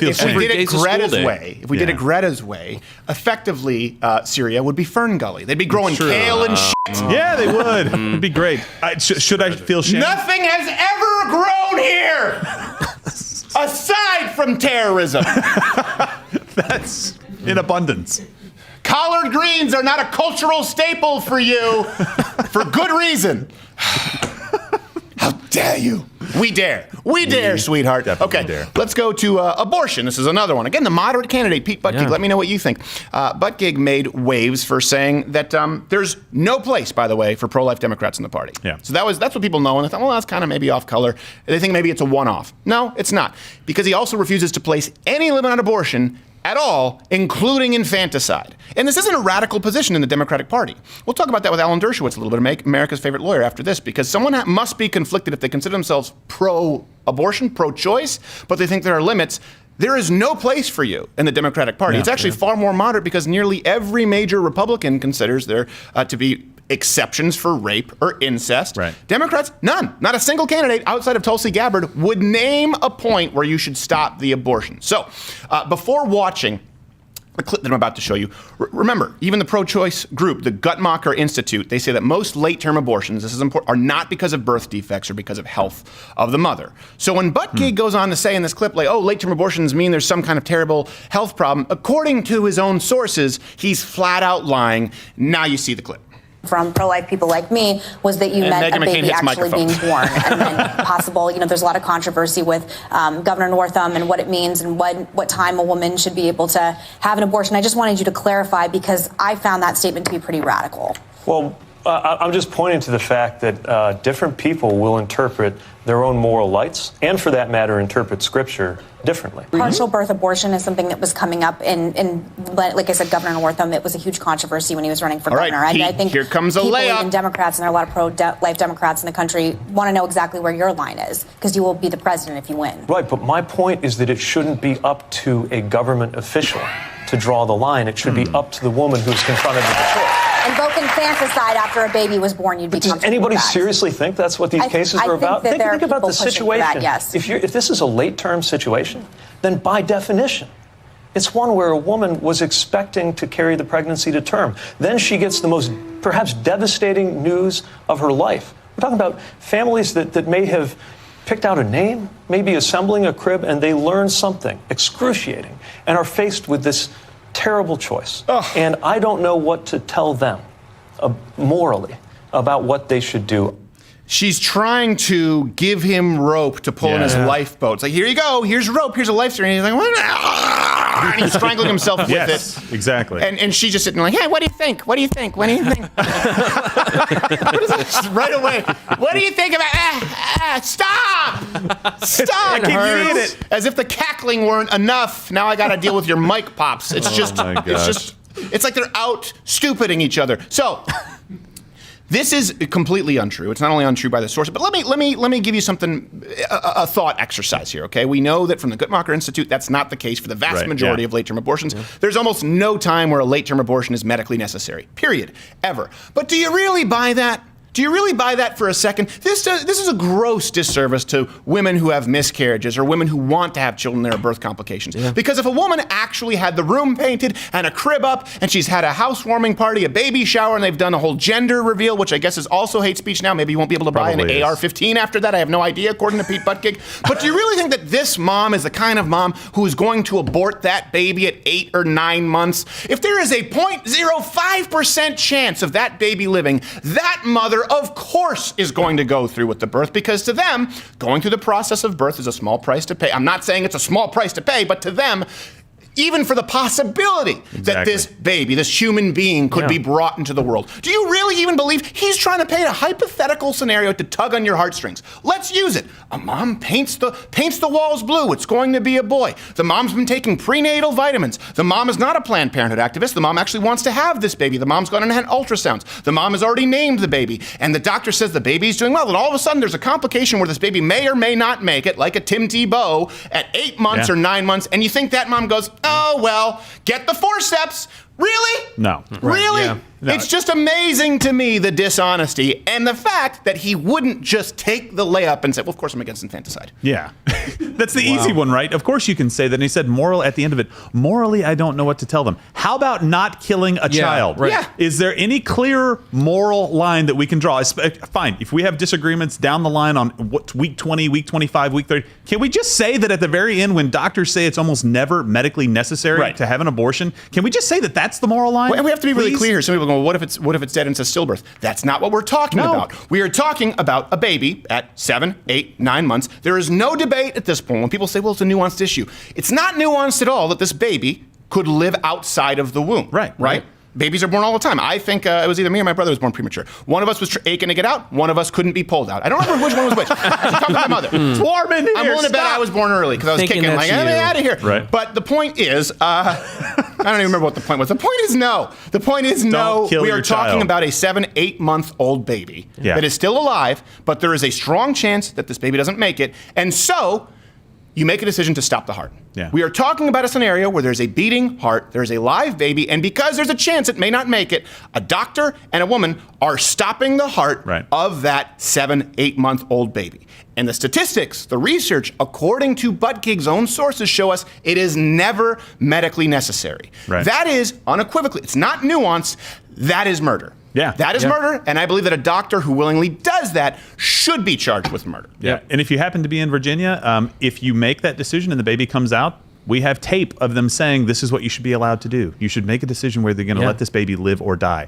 Greta's way, Greta's way, effectively Syria would be fern gully. They'd be growing kale and shit. Yeah, they would. It'd be great. Should I feel shame? Nothing has ever grown here aside from terrorism. That's in abundance. Collard greens are not a cultural staple for you for good reason. How dare you? We dare. We dare, sweetheart. Okay, dare. Let's go to abortion. This is another one. Again, the moderate candidate, Pete Buttigieg. Let me know what you think. Buttigieg made waves for saying that there's no place, by the way, for pro-life Democrats in the party. Yeah. So that's what people know, and they thought, well, that's kind of maybe off color. They think maybe it's a one-off. No, it's not. Because he also refuses to place any limit on abortion at all, including infanticide. And this isn't a radical position in the Democratic Party. We'll talk about that with Alan Dershowitz a little bit, America's favorite lawyer, after this, because someone must be conflicted if they consider themselves pro-abortion, pro-choice, but they think there are limits. There is no place for you in the Democratic Party. It's actually far more moderate because nearly every major Republican considers there to be exceptions for rape or incest. Right. Democrats, none. Not a single candidate outside of Tulsi Gabbard would name a point where you should stop the abortion. So, before watching the clip that I'm about to show you, remember, even the pro-choice group, the Guttmacher Institute, they say that most late-term abortions, this is important, are not because of birth defects or because of health of the mother. So when Buttigieg goes on to say in this clip, like, oh, late-term abortions mean there's some kind of terrible health problem, according to his own sources, he's flat out lying. Now you see the clip. From pro-life people like me was that you meant a baby actually being born and then possible. There's a lot of controversy with Governor Northam and what it means and what time a woman should be able to have an abortion. I just wanted you to clarify because I found that statement to be pretty radical. Well, I'm just pointing to the fact that different people will interpret their own moral lights and, for that matter, interpret Scripture differently. Partial birth abortion is something that was coming up in like I said, Governor Northam. It was a huge controversy when he was running for governor. Right, Pete, I think here comes a people, layup. even Democrats, and there are a lot of pro-life Democrats in the country, want to know exactly where your line is because you will be the president if you win. Right, but my point is that it shouldn't be up to a government official to draw the line. It should be up to the woman who's confronted with the choice. Invoke infanticide after a baby was born, you'd be comfortable Does anybody with that. seriously think that's what these cases are about? Think about the situation. That, yes. If this is a late-term situation, then by definition, it's one where a woman was expecting to carry the pregnancy to term. Then she gets the most perhaps devastating news of her life. We're talking about families that may have picked out a name, maybe assembling a crib, and they learn something excruciating and are faced with this terrible choice. And I don't know what to tell them morally about what they should do. She's trying to give him rope to pull in his lifeboat. It's like, here you go, here's rope, here's a life story. And he's like, what? And he's strangling himself with it. Exactly. And she's just sitting like, hey, what do you think? What do you think? What do you think? What is that? Right away. What do you think about stop! Stop! I keep doing it. As if the cackling weren't enough. Now I gotta deal with your mic pops. It's just it's like they're out stupiding each other. So this is completely untrue. It's not only untrue by the source, but let me give you something, a thought exercise here, okay? We know that from the Guttmacher Institute, that's not the case for the vast majority of late-term abortions. Yeah. There's almost no time where a late-term abortion is medically necessary, period, ever. But do you really buy that? Do you really buy that for a second? This is a gross disservice to women who have miscarriages or women who want to have children that are birth complications. Yeah. Because if a woman actually had the room painted and a crib up and she's had a housewarming party, a baby shower, and they've done a whole gender reveal, which I guess is also hate speech now. Maybe you won't be able to buy an AR-15 after that. I have no idea, according to Pete Buttigieg. But do you really think that this mom is the kind of mom who is going to abort that baby at 8 or 9 months? If there is a 0.05% chance of that baby living, that mother, of course, is going to go through with the birth, because to them, going through the process of birth is a small price to pay. I'm not saying it's a small price to pay, but to them, even for the possibility that this baby, this human being, could be brought into the world. Do you really even believe he's trying to paint a hypothetical scenario to tug on your heartstrings? Let's use it. A mom paints the walls blue. It's going to be a boy. The mom's been taking prenatal vitamins. The mom is not a Planned Parenthood activist. The mom actually wants to have this baby. The mom's gone and had ultrasounds. The mom has already named the baby. And the doctor says the baby's doing well. And all of a sudden, there's a complication where this baby may or may not make it, like a Tim Tebow, at 8 months or 9 months. And you think that mom goes, oh, well, get the forceps. Really? No. Really? Yeah. It's just amazing to me, the dishonesty and the fact that he wouldn't just take the layup and say, well, of course I'm against infanticide. Yeah. That's the easy one, right? Of course you can say that. And he said, moral at the end of it, morally, I don't know what to tell them. How about not killing a child? Right. Yeah. Is there any clear moral line that we can draw? Fine. If we have disagreements down the line on what, week 20, week 25, week 30, can we just say that at the very end when doctors say it's almost never medically necessary to have an abortion, can we just say that that's the moral line? Well, and we have to be really clear here. Some people go, well, what if it's dead and it's a stillbirth? That's not what we're talking about. We are talking about a baby at 7, 8, 9 months. There is no debate at this point when people say, well, it's a nuanced issue. It's not nuanced at all that this baby could live outside of the womb. Right? Babies are born all the time. I think it was either me or my brother was born premature. One of us was aching to get out. One of us couldn't be pulled out. I don't remember which one was which. I should talk to my mother. It's warm in here. I'm willing to bet I was born early because I was kicking like, get me out of here. Right. But the point is, I don't even remember what the point was. The point is no. The point is no. We are talking about a 7, 8 month old baby that is still alive, but there is a strong chance that this baby doesn't make it. And so you make a decision to stop the heart. We are talking about a scenario where there's a beating heart, there's a live baby, and because there's a chance it may not make it, a doctor and a woman are stopping the heart of that 7, 8 month old baby. And the statistics, the research, according to Buttigieg's own sources, show us it is never medically necessary. That is unequivocally, it's not nuanced, that is murder. That is murder, and I believe that a doctor who willingly does that should be charged with murder. And if you happen to be in Virginia, if you make that decision and the baby comes out, we have tape of them saying this is what you should be allowed to do. You should make a decision whether you're going to let this baby live or die.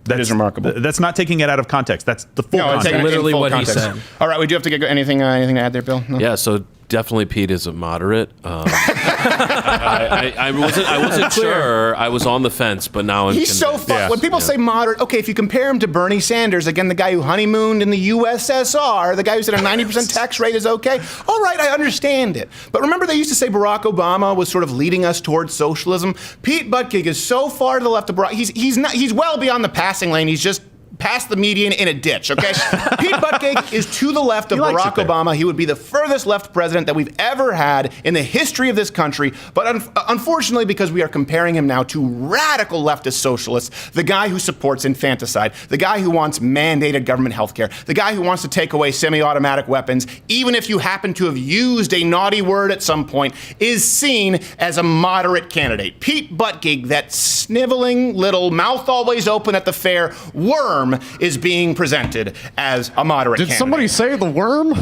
That is remarkable. That's not taking it out of context. That's the full context. That's literally what he said. All right, we do have to get anything to add there, Bill? No? Yeah, so definitely Pete is a moderate. I wasn't sure. I was on the fence, but now I'm He's so fun. When people say moderate, okay, if you compare him to Bernie Sanders, again, the guy who honeymooned in the USSR, the guy who said a 90% tax rate is okay, all right, I understand it. But remember they used to say Barack Obama was sort of leading us towards socialism? Pete Buttigieg is so far to the left of Barack. He's well beyond the passing lane. He's just past the median in a ditch, okay? Pete Buttigieg is to the left of Barack Obama. He would be the furthest left president that we've ever had in the history of this country. But unfortunately, because we are comparing him now to radical leftist socialists, the guy who supports infanticide, the guy who wants mandated government health care, the guy who wants to take away semi-automatic weapons, even if you happen to have used a naughty word at some point, is seen as a moderate candidate. Pete Buttigieg, that sniveling little mouth always open at the fair worm, is being presented as a moderate candidate. Did somebody say the worm?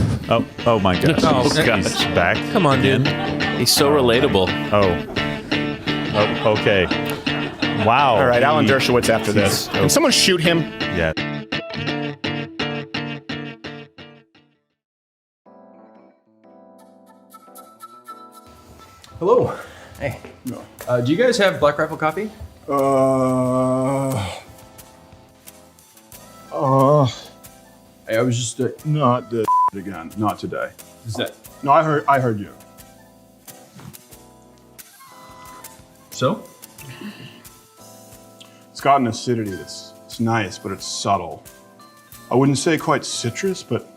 Oh my gosh. He's back. Come on, dude. He's so relatable. Oh, okay. Wow. All right, Alan Dershowitz after this. Can someone shoot him? Yeah. Hello. Hey. Do you guys have Black Rifle coffee? I was just not the again, not today. Is that? No, I heard you. So? It's got an acidity that's nice, but it's subtle. I wouldn't say quite citrus, but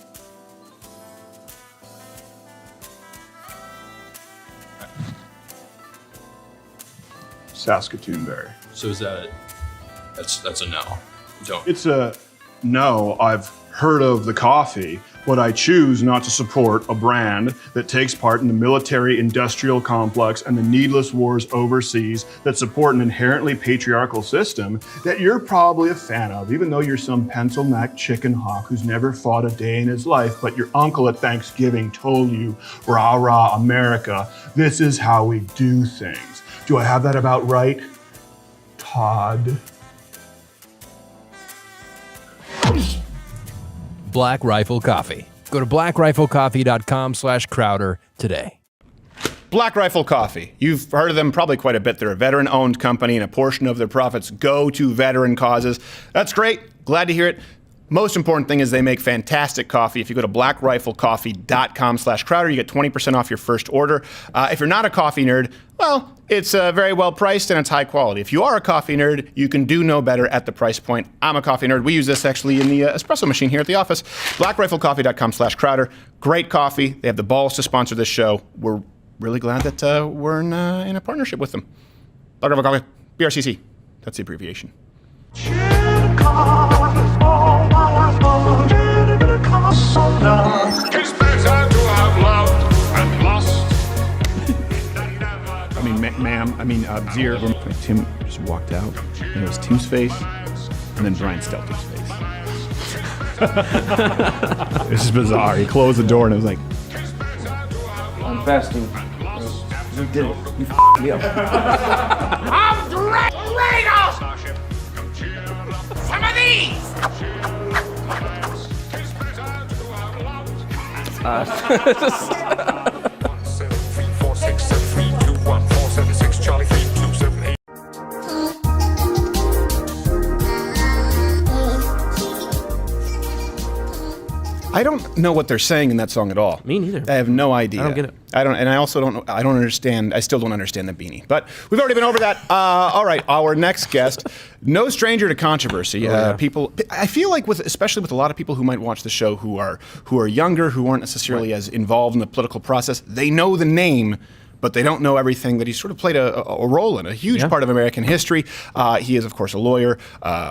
Saskatoon berry. So is that that's a no? Don't. It's a no. I've heard of the coffee, but I choose not to support a brand that takes part in the military-industrial complex and the needless wars overseas that support an inherently patriarchal system that you're probably a fan of, even though you're some pencil neck chicken hawk who's never fought a day in his life, but your uncle at Thanksgiving told you, rah, rah, America, this is how we do things. Do I have that about right, Todd? Black Rifle Coffee. Go to blackriflecoffee.com/Crowder today. Black Rifle Coffee. You've heard of them probably quite a bit. They're a veteran-owned company, and a portion of their profits go to veteran causes. That's great. Glad to hear it. Most important thing is they make fantastic coffee. If you go to blackriflecoffee.com/Crowder, you get 20% off your first order. If you're not a coffee nerd, well, it's very well priced and it's high quality. If you are a coffee nerd, you can do no better at the price point. I'm a coffee nerd. We use this actually in the espresso machine here at the office. blackriflecoffee.com/Crowder. Great coffee. They have the balls to sponsor this show. We're really glad that we're in a partnership with them. Black Rifle Coffee, BRCC. That's the abbreviation. Zier. Tim just walked out, and it was Tim's face, and then Brian Stelter's face. This is bizarre. He closed the door, and it was like, I'm fasting. You did it. You f***ed me up. I'm Drago! Some of these! I don't know what they're saying in that song at all. Me neither. I have no idea. I don't get it. And I also don't. I don't understand. I still don't understand the beanie. But we've already been over that. All right, our next guest, no stranger to controversy. People, I feel like especially with a lot of people who might watch the show who are younger, who aren't necessarily as involved in the political process. They know the name, but they don't know everything that he sort of played a role in, a huge part of American history. He is, of course, a lawyer,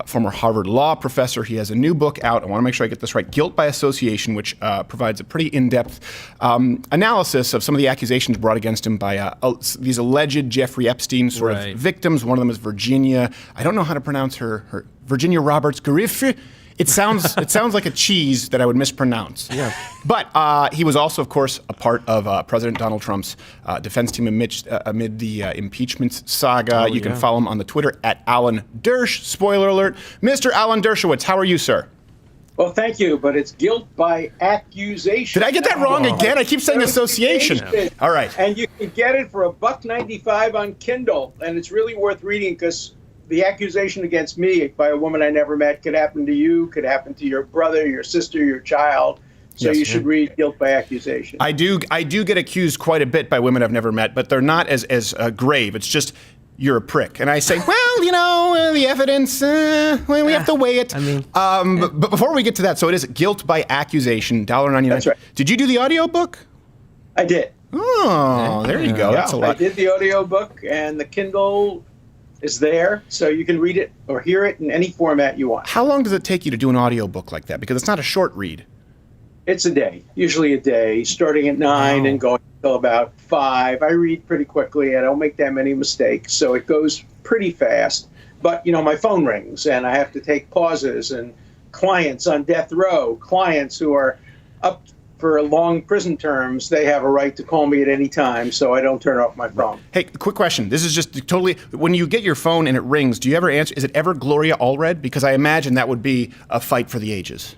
former Harvard law professor. He has a new book out. I want to make sure I get this right, Guilt by Association, which provides a pretty in-depth analysis of some of the accusations brought against him by these alleged Jeffrey Epstein sort of victims. One of them is Virginia. I don't know how to pronounce her Virginia Roberts Griffith. It sounds like a cheese that I would mispronounce. Yeah. But he was also, of course, a part of President Donald Trump's defense team amid the impeachment saga. You can follow him on the Twitter at Alan Dersh. Spoiler alert. Mr. Alan Dershowitz, how are you, sir? Well, thank you, but it's guilt by accusation. Did I get that wrong again? I keep saying association. All right. And you can get it for $1.95 on Kindle, and it's really worth reading because the accusation against me by a woman I never met could happen to you, could happen to your brother, your sister, your child. So you should read Guilt by Accusation. I do get accused quite a bit by women I've never met, but they're not as grave. It's just, you're a prick. And I say, well, the evidence, we have to weigh it. But before we get to that, so it is Guilt by Accusation, $1.99. That's right. Did you do the audiobook? I did. Oh, there you go. That's a lot. I did the audiobook, and the Kindle is there, so you can read it or hear it in any format you want. How long does it take you to do an audiobook like that? Because it's not a short read. It's a day, usually a day, starting at 9 and going until about 5. I read pretty quickly. I don't make that many mistakes, so it goes pretty fast. But, my phone rings, and I have to take pauses, and clients on death row, clients who are up for long prison terms, they have a right to call me at any time, so I don't turn off my phone. Hey, quick question. This is just totally, when you get your phone and it rings, do you ever answer, is it ever Gloria Allred? Because I imagine that would be a fight for the ages.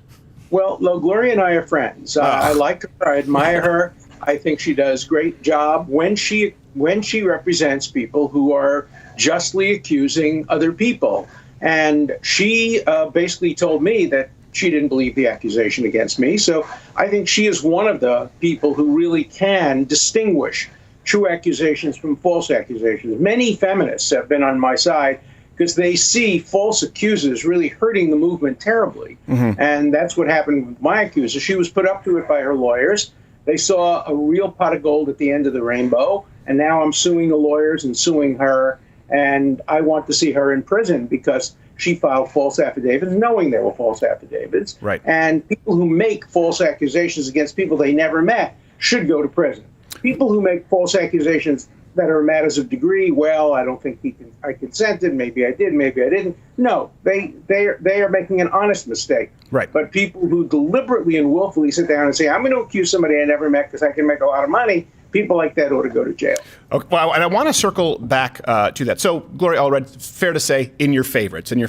Well, no, Gloria and I are friends. I like her. I admire her. I think she does a great job when she represents people who are justly accusing other people. And she basically told me that she didn't believe the accusation against me. So I think she is one of the people who really can distinguish true accusations from false accusations. Many feminists have been on my side because they see false accusers really hurting the movement terribly. Mm-hmm. And that's what happened with my accuser. She was put up to it by her lawyers. They saw a real pot of gold at the end of the rainbow. And now I'm suing the lawyers and suing her. And I want to see her in prison because she filed false affidavits, knowing they were false affidavits. Right. And people who make false accusations against people they never met should go to prison. People who make false accusations that are matters of degree, well, I don't think I consented, maybe I did, maybe I didn't. No, they are making an honest mistake. Right. But people who deliberately and willfully sit down and say, I'm going to accuse somebody I never met because I can make a lot of money, people like that ought to go to jail. Okay, well, and I want to circle back to that. So, Gloria Allred, fair to say, in your 5 favorites on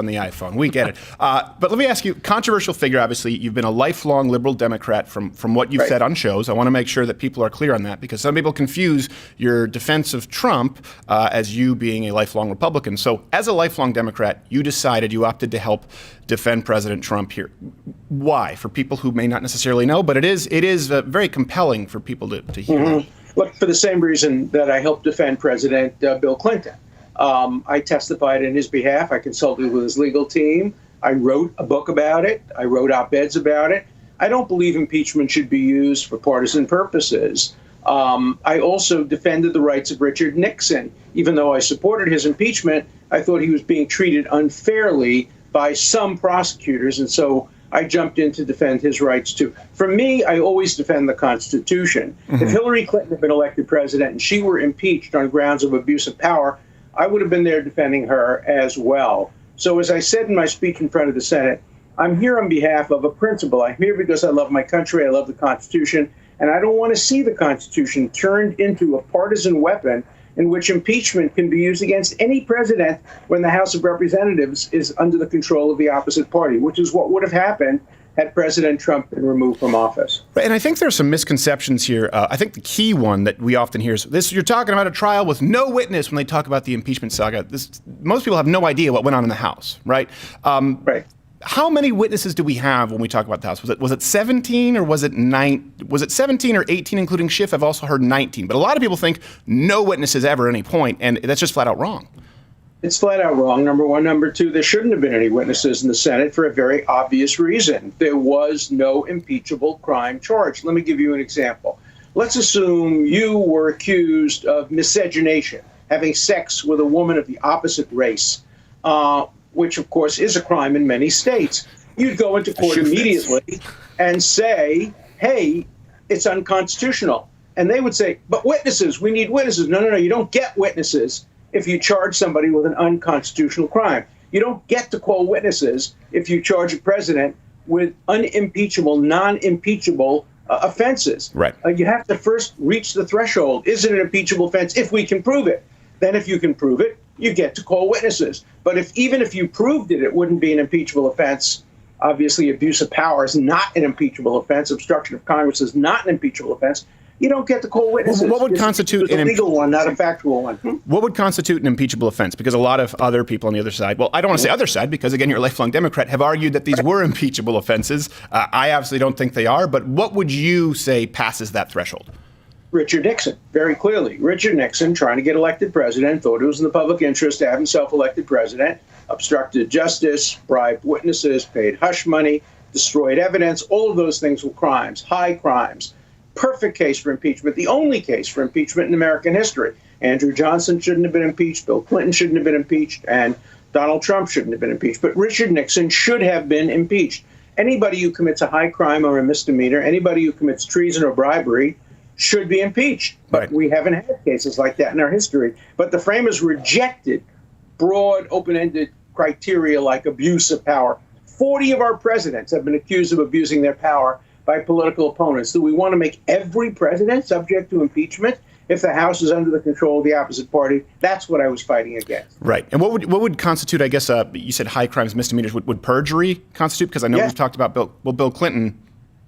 the iPhone. We get it. But let me ask you, controversial figure, obviously. You've been a lifelong liberal Democrat from what you've said on shows. I want to make sure that people are clear on that because some people confuse your defense of Trump as you being a lifelong Republican. So, as a lifelong Democrat, you opted to help defend President Trump here. Why? For people who may not necessarily know, but it is very compelling for people to hear. Mm-hmm. Look, for the same reason that I helped defend President Bill Clinton. I testified in his behalf. I consulted with his legal team. I wrote a book about it. I wrote op-eds about it. I don't believe impeachment should be used for partisan purposes. I also defended the rights of Richard Nixon. Even though I supported his impeachment, I thought he was being treated unfairly by some prosecutors, and so I jumped in to defend his rights too. For me, I always defend the Constitution. If Hillary Clinton had been elected president and she were impeached on grounds of abuse of power, I would have been there defending her as well. So as I said in my speech in front of the Senate, I'm here on behalf of a principle. I'm here because I love my country, I love the Constitution, and I don't want to see the Constitution turned into a partisan weapon in which impeachment can be used against any president when the House of Representatives is under the control of the opposite party, which is what would have happened had President Trump been removed from office. And I think there's some misconceptions here. I think the key one that we often hear is this: you're talking about a trial with no witness when they talk about the impeachment saga. Most people have no idea what went on in the House, right? Right. How many witnesses do we have when we talk about the House? Was it 17 or was it 9? Was it 17 or 18, including Schiff? I've also heard 19. But a lot of people think no witnesses ever at any point, and that's just flat out wrong. It's flat out wrong, number one. Number two, there shouldn't have been any witnesses in the Senate for a very obvious reason. There was no impeachable crime charged. Let me give you an example. Let's assume you were accused of miscegenation, having sex with a woman of the opposite race, which, of course, is a crime in many states. You'd go into court immediately and say, hey, it's unconstitutional. And they would say, but witnesses, we need witnesses. No, you don't get witnesses if you charge somebody with an unconstitutional crime. You don't get to call witnesses if you charge a president with unimpeachable, non-impeachable offenses. Right. You have to first reach the threshold. Is it an impeachable offense? If we can prove it. Then if you can prove it, you get to call witnesses. But even if you proved it, it wouldn't be an impeachable offense. Obviously, abuse of power is not an impeachable offense. Obstruction of Congress is not an impeachable offense. You don't get to call witnesses. What would constitute an legal one, not a factual one? What would constitute an impeachable offense? Because a lot of other people on the other side, well, I don't want to say other side because, again, you're a lifelong Democrat, have argued that these were impeachable offenses. I obviously don't think they are, but what would you say passes that threshold? Richard Nixon, very clearly. Richard Nixon, trying to get elected president, thought it was in the public interest to have himself elected president, obstructed justice, bribed witnesses, paid hush money, destroyed evidence. All of those things were crimes, high crimes. Perfect case for impeachment, the only case for impeachment in American history. Andrew Johnson shouldn't have been impeached, Bill Clinton shouldn't have been impeached, and Donald Trump shouldn't have been impeached. But Richard Nixon should have been impeached. Anybody who commits a high crime or a misdemeanor, anybody who commits treason or bribery should be impeached. But we haven't had cases like that in our history. But the framers rejected broad, open-ended criteria like abuse of power. 40 of our presidents have been accused of abusing their power by political opponents. Do we want to make every president subject to impeachment if the House is under the control of the opposite party? That's what I was fighting against. Right. And what would constitute, I guess, you said high crimes, misdemeanors. Would perjury constitute? Because I know we've talked about Bill Clinton,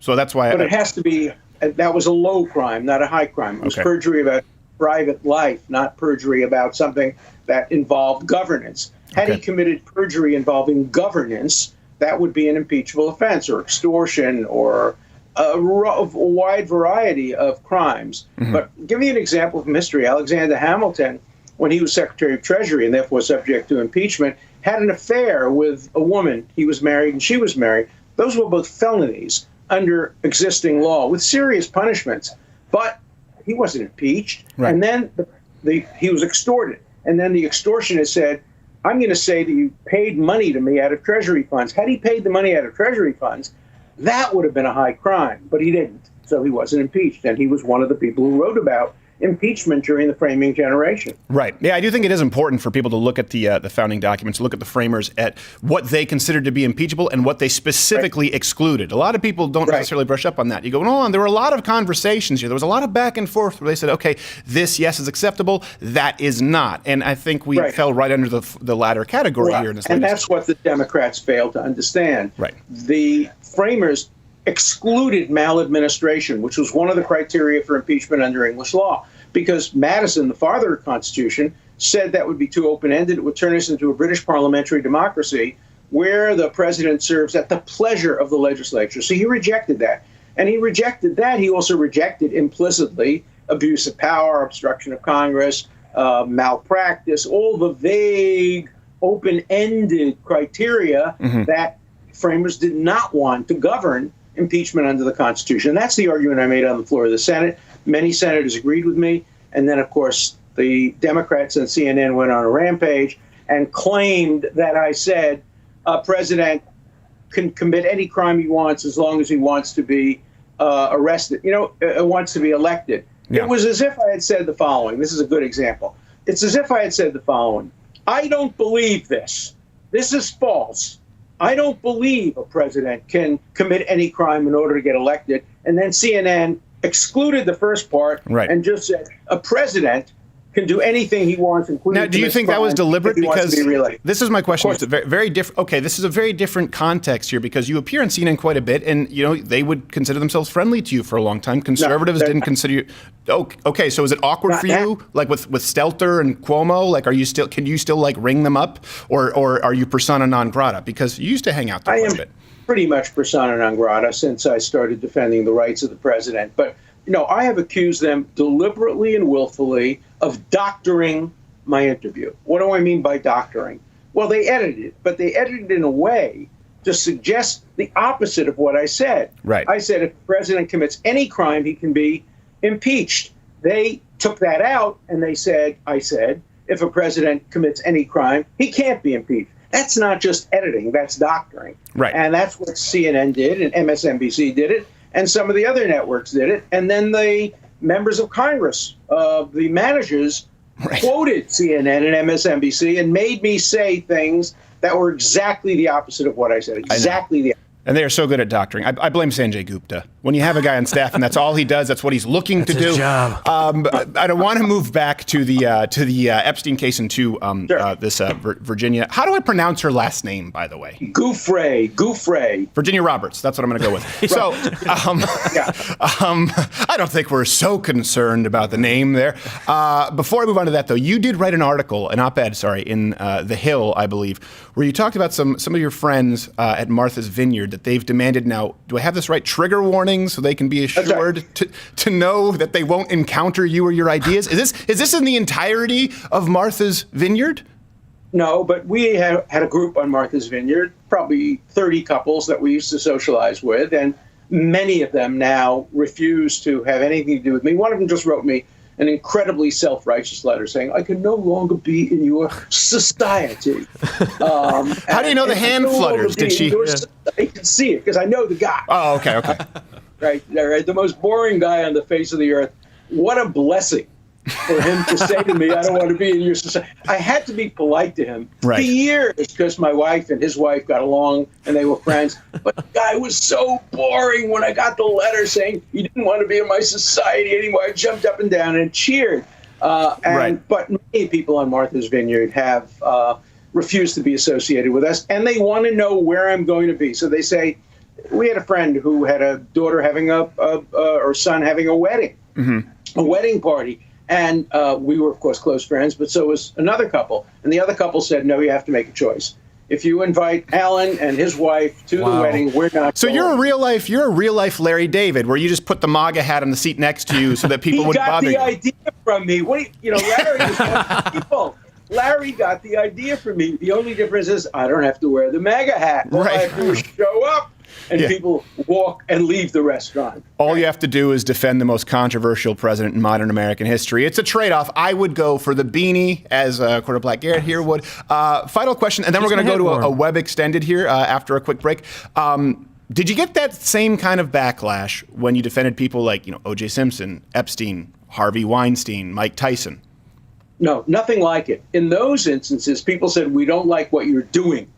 so that's why. But it has to be, that was a low crime, not a high crime. It was perjury about private life, not perjury about something that involved governance. Had he committed perjury involving governance, that would be an impeachable offense, or extortion, or a wide variety of crimes. But give me an example from history. Alexander Hamilton, when he was Secretary of Treasury and therefore subject to impeachment, had an affair with a woman. He was married and she was married. Those were both felonies under existing law with serious punishments. But he wasn't impeached. Right. And then he was extorted. And then the extortionist said, I'm going to say that you paid money to me out of Treasury funds. Had he paid the money out of Treasury funds, that would have been a high crime, but he didn't. So he wasn't impeached, and he was one of the people who wrote about impeachment during the framing generation. Right. Yeah, I do think it is important for people to look at the founding documents, look at the framers, at what they considered to be impeachable and what they specifically excluded. A lot of people don't necessarily brush up on that. You go, no, there were a lot of conversations here. There was a lot of back and forth where they said, okay, this, yes, is acceptable. That is not. And I think we fell right under the latter category here in this. And that's what the Democrats failed to understand. Right. The framers excluded maladministration, which was one of the criteria for impeachment under English law, because Madison, the father of the Constitution, said that would be too open-ended. It would turn us into a British parliamentary democracy where the president serves at the pleasure of the legislature. So he rejected that. And he rejected that. He also rejected implicitly abuse of power, obstruction of Congress, malpractice, all the vague, open-ended criteria that framers did not want to govern impeachment under the Constitution. And that's the argument I made on the floor of the Senate. Many senators agreed with me. And then, of course, the Democrats and CNN went on a rampage and claimed that I said a president can commit any crime he wants as long as he wants to be arrested, wants to be elected. Yeah. It was as if I had said the following. This is a good example. It's as if I had said the following. I don't believe this. This is false. I don't believe a president can commit any crime in order to get elected. And then CNN excluded the first part and just said a president can do anything he wants, including. Now, do you think that was deliberate? Because this is my question. It's a very different. Okay, this is a very different context here because you appear on CNN quite a bit, and they would consider themselves friendly to you for a long time. Conservatives didn't consider you. Okay, so is it awkward for you, like with Stelter and Cuomo? Like, can you still like ring them up, or are you persona non grata? Because you used to hang out there quite a bit. Pretty much persona non grata since I started defending the rights of the president, but. I have accused them deliberately and willfully of doctoring my interview. What do I mean by doctoring? Well, they edited it, but they edited it in a way to suggest the opposite of what I said. Right. I said if the president commits any crime, he can be impeached. They took that out and I said, if a president commits any crime, he can't be impeached. That's not just editing, that's doctoring. Right. And that's what CNN did and MSNBC did it. And some of the other networks did it. And then the members of Congress, the managers, quoted CNN and MSNBC and made me say things that were exactly the opposite of what I said. Exactly the opposite. And they are so good at doctoring. I blame Sanjay Gupta. When you have a guy on staff and that's all he does, that's what he's looking to do. His job. I don't want to move back to the Epstein case and to Virginia. How do I pronounce her last name, by the way? Gouffre. Virginia Roberts. That's what I'm going to go with. So I don't think we're so concerned about the name there. Before I move on to that, though, you did write an op-ed, in The Hill, I believe, where you talked about some of your friends at Martha's Vineyard that they've demanded now, do I have this right, trigger warnings so they can be assured to know that they won't encounter you or your ideas? Is this in the entirety of Martha's Vineyard? No, but we had a group on Martha's Vineyard, probably 30 couples that we used to socialize with, and many of them now refuse to have anything to do with me. One of them just wrote me an incredibly self-righteous letter saying, I can no longer be in your society. How do you know the hand flutters? Did she? I can see it because I know the guy. Oh, okay. Right. The most boring guy on the face of the earth. What a blessing for him to say to me, I don't want to be in your society. I had to be polite to him for years because my wife and his wife got along and they were friends. But the guy was so boring when I got the letter saying he didn't want to be in my society anymore. I jumped up and down and cheered. But many people on Martha's Vineyard have refused to be associated with us, and they want to know where I'm going to be. So they say, we had a friend who had a daughter having or son having a wedding, a wedding party. And we were, of course, close friends, but so was another couple. And the other couple said, no, you have to make a choice. If you invite Alan and his wife to the wedding, we're not So going. you're a real life Larry David, where you just put the MAGA hat on the seat next to you so that people wouldn't bother you. He got the idea from me. Larry is one of the people. Larry got the idea from me. The only difference is I don't have to wear the MAGA hat. All I have to do is show up. And people walk and leave the restaurant. All you have to do is defend the most controversial president in modern American history. It's a trade-off. I would go for the beanie, as Quarter Black Garrett here would. Final question, and then we're going to go to a web extended here after a quick break. Did you get that same kind of backlash when you defended people like O.J. Simpson, Epstein, Harvey Weinstein, Mike Tyson? No, nothing like it. In those instances, people said, we don't like what you're doing.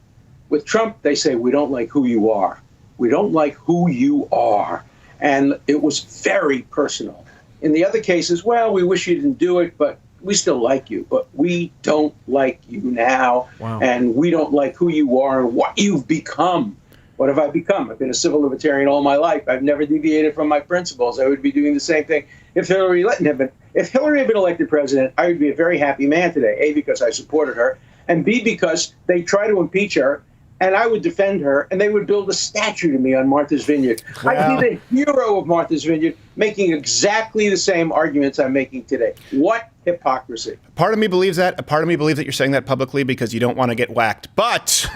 With Trump, they say, we don't like who you are. We don't like who you are. And it was very personal. In the other cases, well, we wish you didn't do it, but we still like you. But we don't like you now. Wow. And we don't like who you are and what you've become. What have I become? I've been a civil libertarian all my life. I've never deviated from my principles. I would be doing the same thing if Hillary had been elected president. I would be a very happy man today, A, because I supported her, and B, because they try to impeach her. and I would defend her, and they would build a statue to me on Martha's Vineyard. I'd be the hero of Martha's Vineyard, making exactly the same arguments I'm making today. What hypocrisy. Part of me believes that. A part of me believes that you're saying that publicly because you don't want to get whacked. But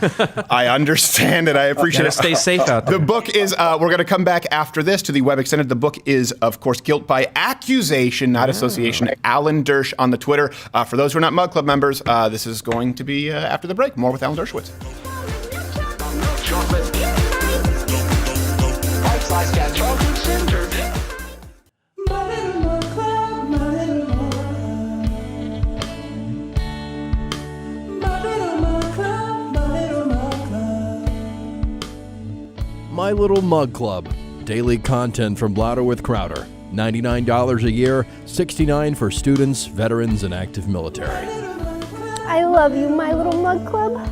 I understand it. I appreciate it. Stay safe out there. The book is, we're going to come back after this to the Web Extended. The book is, of course, Guilt by Accusation, not Association. Alan Dersh on the Twitter. For those who are not Mug Club members, this is going to be after the break. More with Alan Dershowitz. My Little Mug Club. Daily content from Louder with Crowder. $99 a year, $69 for students, veterans, and active military. I love you, My Little Mug Club.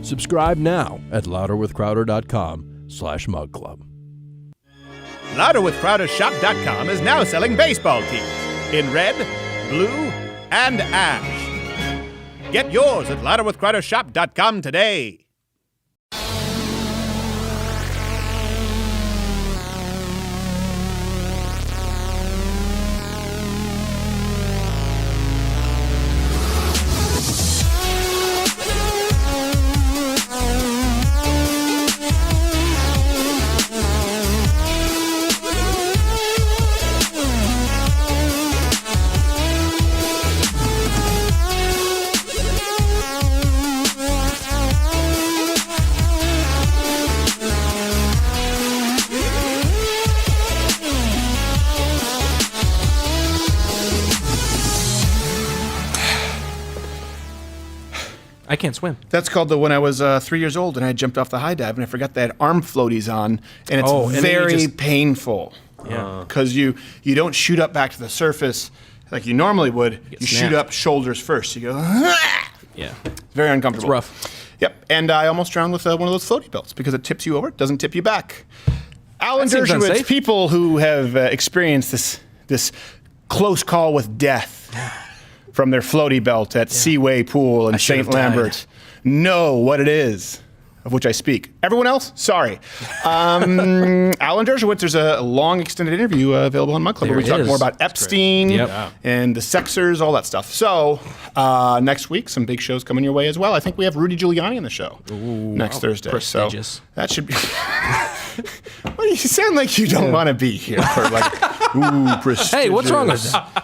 Subscribe now at louderwithcrowder.com/mug club. Louderwithcrowdershop.com is now selling baseball tees in red, blue, and ash. Get yours at louderwithcrowdershop.com today. I can't swim. That's called when I was 3 years old and I jumped off the high dive and I forgot they had arm floaties on, and it's very painful. Yeah. Because you don't shoot up back to the surface like you normally would. You shoot up shoulders first. You go, yeah. It's very uncomfortable. It's rough. Yep. And I almost drowned with one of those floaty belts because it tips you over, it doesn't tip you back. Alan That seems Dershowitz, unsafe. people who have experienced this close call with death from their floaty belt at Seaway Pool in St. Lambert know what it is, of which I speak. Everyone else, sorry. Alan Dershowitz, there's a long extended interview available on Mug Club where we talk more about Epstein and the Sexers, all that stuff. So next week, some big shows coming your way as well. I think we have Rudy Giuliani in the show next Thursday. Prestigious. So that should be... Well, you sound like you don't want to be here. For prestigious. Hey, what's wrong with that?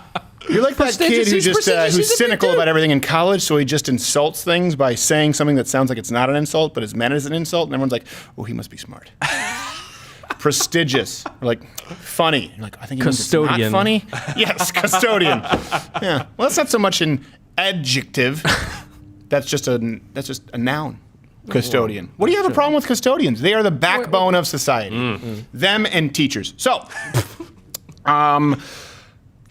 You're like that kid who who's cynical about everything in college, so he just insults things by saying something that sounds like it's not an insult, but is meant as an insult, and everyone's like, "Oh, he must be smart." Prestigious, or like funny. You're like, I think he means it's not funny. Yes, custodian. Yeah. Well, that's not so much an adjective. That's just a noun. Custodian. What do you have a problem with custodians? They are the backbone of society. Them and teachers. So,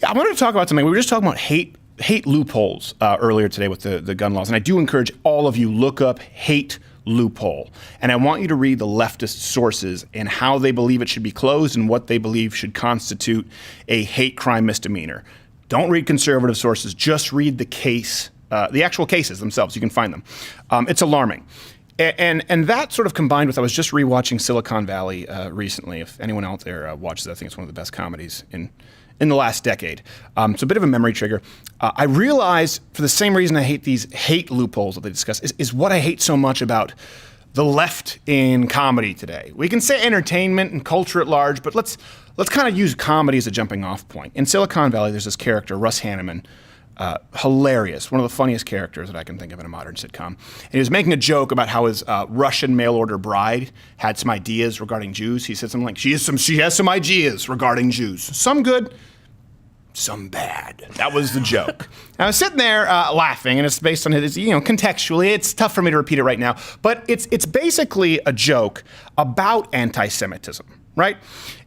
I wanted to talk about something. We were just talking about hate loopholes earlier today with the gun laws, and I do encourage all of you, look up hate loophole. And I want you to read the leftist sources and how they believe it should be closed and what they believe should constitute a hate crime misdemeanor. Don't read conservative sources. Just read the case, the actual cases themselves. You can find them. It's alarming. And that sort of combined with, I was just rewatching Silicon Valley recently. If anyone out there watches it, I think it's one of the best comedies in the last decade. It's a bit of a memory trigger. I realized, for the same reason I hate these hate loopholes that they discuss, is what I hate so much about the left in comedy today. We can say entertainment and culture at large, but let's kind of use comedy as a jumping off point. In Silicon Valley, there's this character, Russ Hanneman, hilarious, one of the funniest characters that I can think of in a modern sitcom. And he was making a joke about how his Russian mail-order bride had some ideas regarding Jews. He said something like, she has some ideas regarding Jews. Some good, some bad. That was the joke. And I was sitting there laughing, and it's based on his, contextually, it's tough for me to repeat it right now, but it's basically a joke about anti-Semitism, right?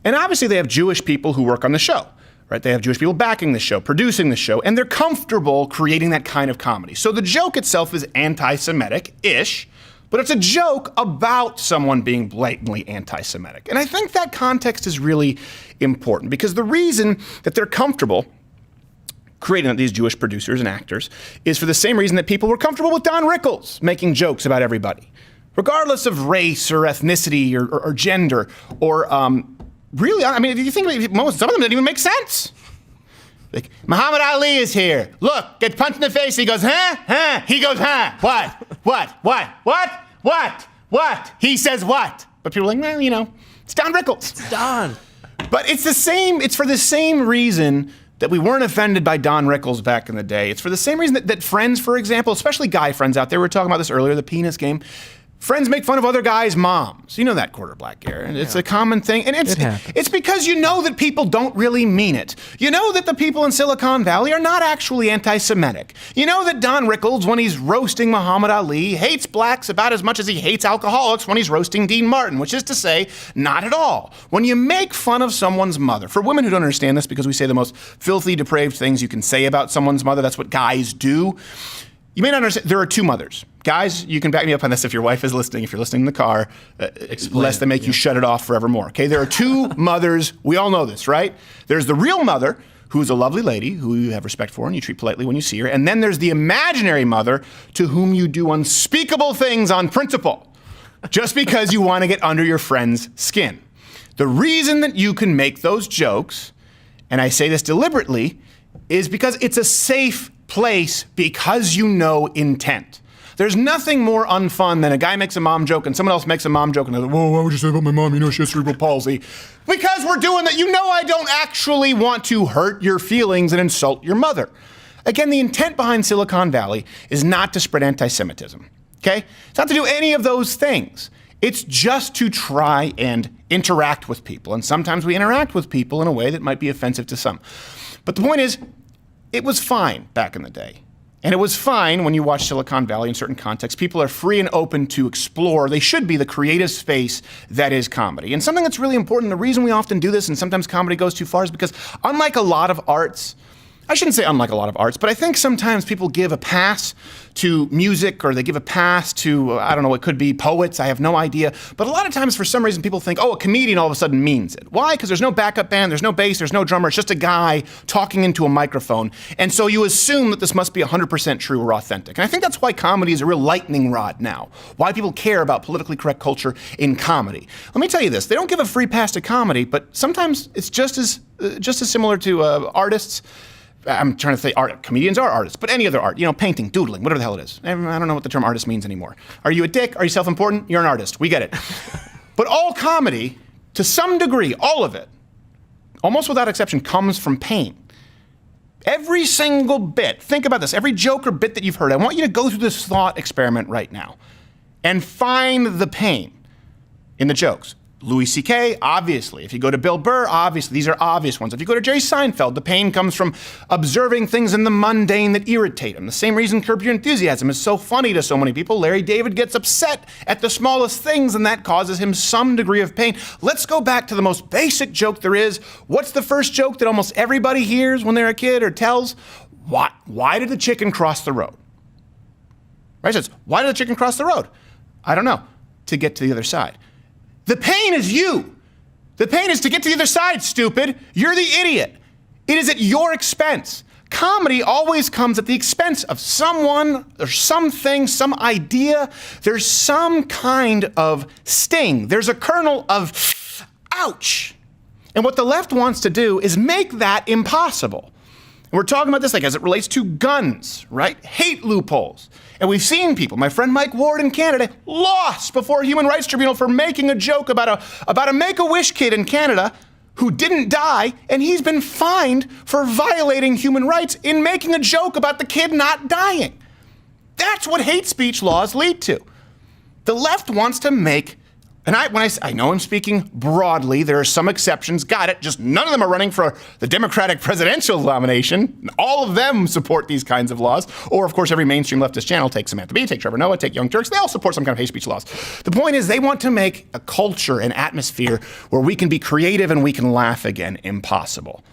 And obviously they have Jewish people who work on the show. Right? They have Jewish people backing the show, producing the show, and they're comfortable creating that kind of comedy. So the joke itself is anti-Semitic-ish, but it's a joke about someone being blatantly anti-Semitic. And I think that context is really important because the reason that they're comfortable creating these Jewish producers and actors is for the same reason that people were comfortable with Don Rickles making jokes about everybody. regardless of race or ethnicity or gender, or really, I mean, if you think about it, some of them didn't even make sense. Like, Muhammad Ali is here. Look, gets punched in the face. He goes, huh? Huh? He goes, huh? What? He says what? But people are like, well, you know, it's Don Rickles. It's Don. But it's the same. It's for the same reason that we weren't offended by Don Rickles back in the day. It's for the same reason that friends, for example, especially guy friends out there, we were talking about this earlier, the penis game. Friends make fun of other guys' moms. You know that, Quarter Black Garen. It's a common thing. And it's because you know that people don't really mean it. You know that the people in Silicon Valley are not actually anti-Semitic. You know that Don Rickles, when he's roasting Muhammad Ali, hates blacks about as much as he hates alcoholics when he's roasting Dean Martin, which is to say, not at all. When you make fun of someone's mother, for women who don't understand this, because we say the most filthy, depraved things you can say about someone's mother, that's what guys do. You may not understand, there are two mothers. Guys, you can back me up on this if your wife is listening. If you're listening in the car, lest they make you shut it off forevermore. Okay, there are two mothers. We all know this, right? There's the real mother, who's a lovely lady, who you have respect for and you treat politely when you see her. And then there's the imaginary mother, to whom you do unspeakable things on principle, just because you want to get under your friend's skin. The reason that you can make those jokes, and I say this deliberately, is because it's a safe place because you know intent. There's nothing more unfun than a guy makes a mom joke and someone else makes a mom joke and they're like, whoa, why would you say about my mom? You know she has cerebral palsy. Because we're doing that. You know I don't actually want to hurt your feelings and insult your mother. Again, the intent behind Silicon Valley is not to spread anti-Semitism, okay? It's not to do any of those things. It's just to try and interact with people. And sometimes we interact with people in a way that might be offensive to some. But the point is, it was fine back in the day. And it was fine when you watch Silicon Valley in certain contexts. People are free and open to explore. They should be the creative space that is comedy. And something that's really important, the reason we often do this and sometimes comedy goes too far is because unlike a lot of arts, I shouldn't say unlike a lot of arts, but I think sometimes people give a pass to music or they give a pass to, I don't know, it could be poets, I have no idea. But a lot of times for some reason people think, oh, a comedian all of a sudden means it. Why? Because there's no backup band, there's no bass, there's no drummer, it's just a guy talking into a microphone. And so you assume that this must be 100% true or authentic. And I think that's why comedy is a real lightning rod now. Why people care about politically correct culture in comedy. Let me tell you this, they don't give a free pass to comedy, but sometimes it's just as similar to artists. I'm trying to say art. Comedians are artists, but any other art, you know, painting, doodling, whatever the hell it is. I don't know what the term artist means anymore. Are you a dick? Are you self-important? You're an artist. We get it. But all comedy, to some degree, all of it, almost without exception, comes from pain. Every single bit, think about this, every joke or bit that you've heard, I want you to go through this thought experiment right now and find the pain in the jokes. Louis C.K., obviously. If you go to Bill Burr, obviously. These are obvious ones. If you go to Jerry Seinfeld, the pain comes from observing things in the mundane that irritate him. The same reason Curb Your Enthusiasm is so funny to so many people. Larry David gets upset at the smallest things, and that causes him some degree of pain. Let's go back to the most basic joke there is. What's the first joke that almost everybody hears when they're a kid or tells? Why did the chicken cross the road? Right? Says, why did the chicken cross the road? I don't know. To get to the other side. The pain is you. The pain is to get to the other side, stupid. You're the idiot. It is at your expense. Comedy always comes at the expense of someone or something, some idea. There's some kind of sting. There's a kernel of ouch. And what the left wants to do is make that impossible. And we're talking about this like as it relates to guns, right? Hate loopholes. And we've seen people, my friend Mike Ward in Canada, lost before a human rights tribunal for making a joke about a Make-A-Wish kid in Canada who didn't die, and he's been fined for violating human rights in making a joke about the kid not dying. That's what hate speech laws lead to. The left wants to make, and I know I'm speaking broadly, there are some exceptions, got it, just none of them are running for the Democratic presidential nomination. All of them support these kinds of laws. Or, of course, every mainstream leftist channel, take Samantha Bee, take Trevor Noah, take Young Turks, they all support some kind of hate speech laws. The point is they want to make a culture, an atmosphere where we can be creative and we can laugh again impossible.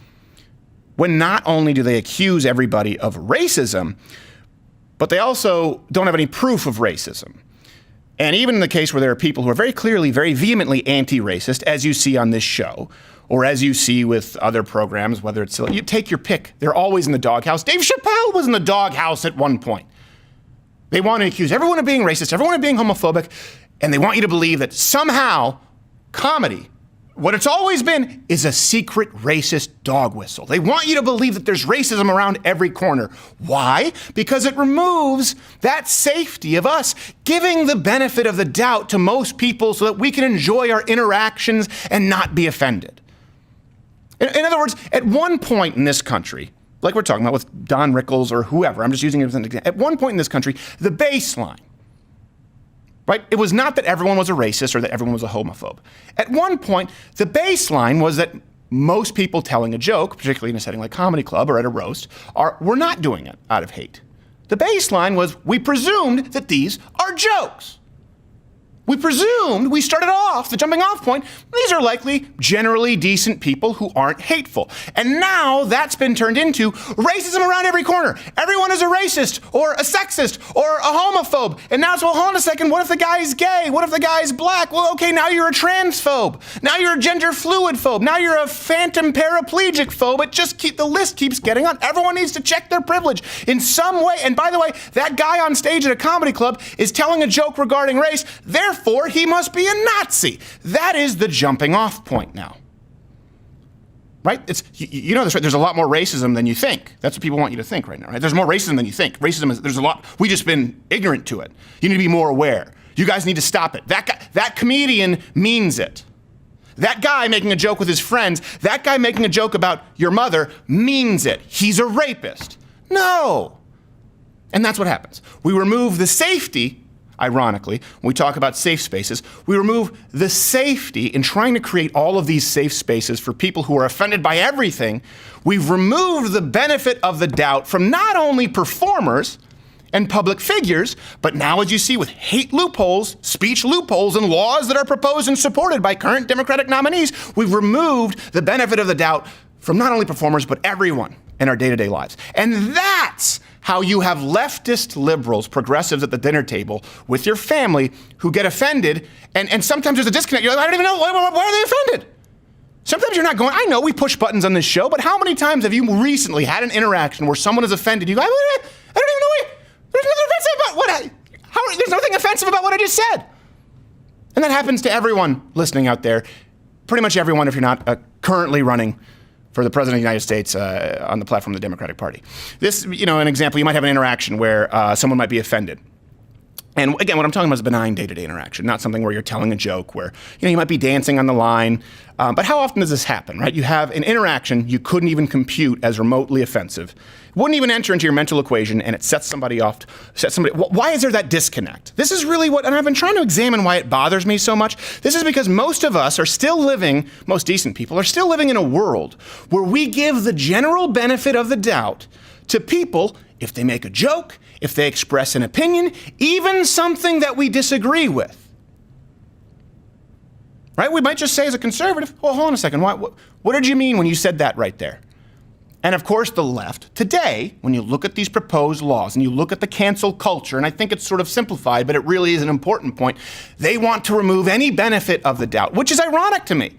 When not only do they accuse everybody of racism, but they also don't have any proof of racism. And even in the case where there are people who are very clearly, very vehemently anti-racist, as you see on this show, or as you see with other programs, whether it's, you take your pick, they're always in the doghouse. Dave Chappelle was in the doghouse at one point. They want to accuse everyone of being racist, everyone of being homophobic, And they want you to believe that somehow comedy, what it's always been, is a secret racist dog whistle. They want you to believe that there's racism around every corner. Why? Because it removes that safety of us giving the benefit of the doubt to most people so that we can enjoy our interactions and not be offended. In other words, at one point in this country, like we're talking about with Don Rickles or whoever, I'm just using it as an example, at one point in this country, the baseline, right? It was not that everyone was a racist or that everyone was a homophobe. At one point, the baseline was that most people telling a joke, particularly in a setting like comedy club or at a roast, were not doing it out of hate. The baseline was we presumed that these are jokes. We started off, the jumping off point, these are likely generally decent people who aren't hateful. And now that's been turned into racism around every corner. Everyone is a racist or a sexist or a homophobe. And now it's, well, hold on a second, what if the guy's gay? What if the guy's black? Well, okay, now you're a transphobe. Now you're a gender fluid phobe. Now you're a phantom paraplegic phobe. The list keeps getting on. Everyone needs to check their privilege in some way. And by the way, that guy on stage at a comedy club is telling a joke regarding race. Therefore, he must be a Nazi. That is the jumping off point now. Right? You know this, right? There's a lot more racism than you think. That's what people want you to think right now, right? There's more racism than you think. There's a lot. We've just been ignorant to it. You need to be more aware. You guys need to stop it. That comedian means it. That guy making a joke with his friends, that guy making a joke about your mother means it. He's a rapist. No. And that's what happens. We remove the safety. Ironically, when we talk about safe spaces, we remove the safety in trying to create all of these safe spaces for people who are offended by everything. We've removed the benefit of the doubt from not only performers and public figures, but now, as you see, with hate loopholes, speech loopholes, and laws that are proposed and supported by current Democratic nominees, we've removed the benefit of the doubt from not only performers, but everyone in our day-to-day lives. And that's how you have leftist liberals, progressives at the dinner table with your family who get offended, and sometimes there's a disconnect. You're like, I don't even know, why are they offended? Sometimes you're not going, I know we push buttons on this show, but how many times have you recently had an interaction where someone is offended? You go, I don't even know, there's nothing offensive about there's nothing offensive about what I just said. And that happens to everyone listening out there, pretty much everyone if you're not currently running for the President of the United States on the platform of the Democratic Party. This, an example, you might have an interaction where someone might be offended. And again, what I'm talking about is a benign day-to-day interaction, not something where you're telling a joke, where you might be dancing on the line. But how often does this happen, right? You have an interaction you couldn't even compute as remotely offensive. It wouldn't even enter into your mental equation, and it sets somebody off. Why is there that disconnect? This is really and I've been trying to examine why it bothers me so much. This is because most of us are still living, most decent people are still living in a world where we give the general benefit of the doubt to people if they make a joke, if they express an opinion, even something that we disagree with. Right? We might just say as a conservative, well, hold on a second, what did you mean when you said that right there? And of course, the left, today, when you look at these proposed laws and you look at the cancel culture, and I think it's sort of simplified, but it really is an important point, they want to remove any benefit of the doubt, which is ironic to me.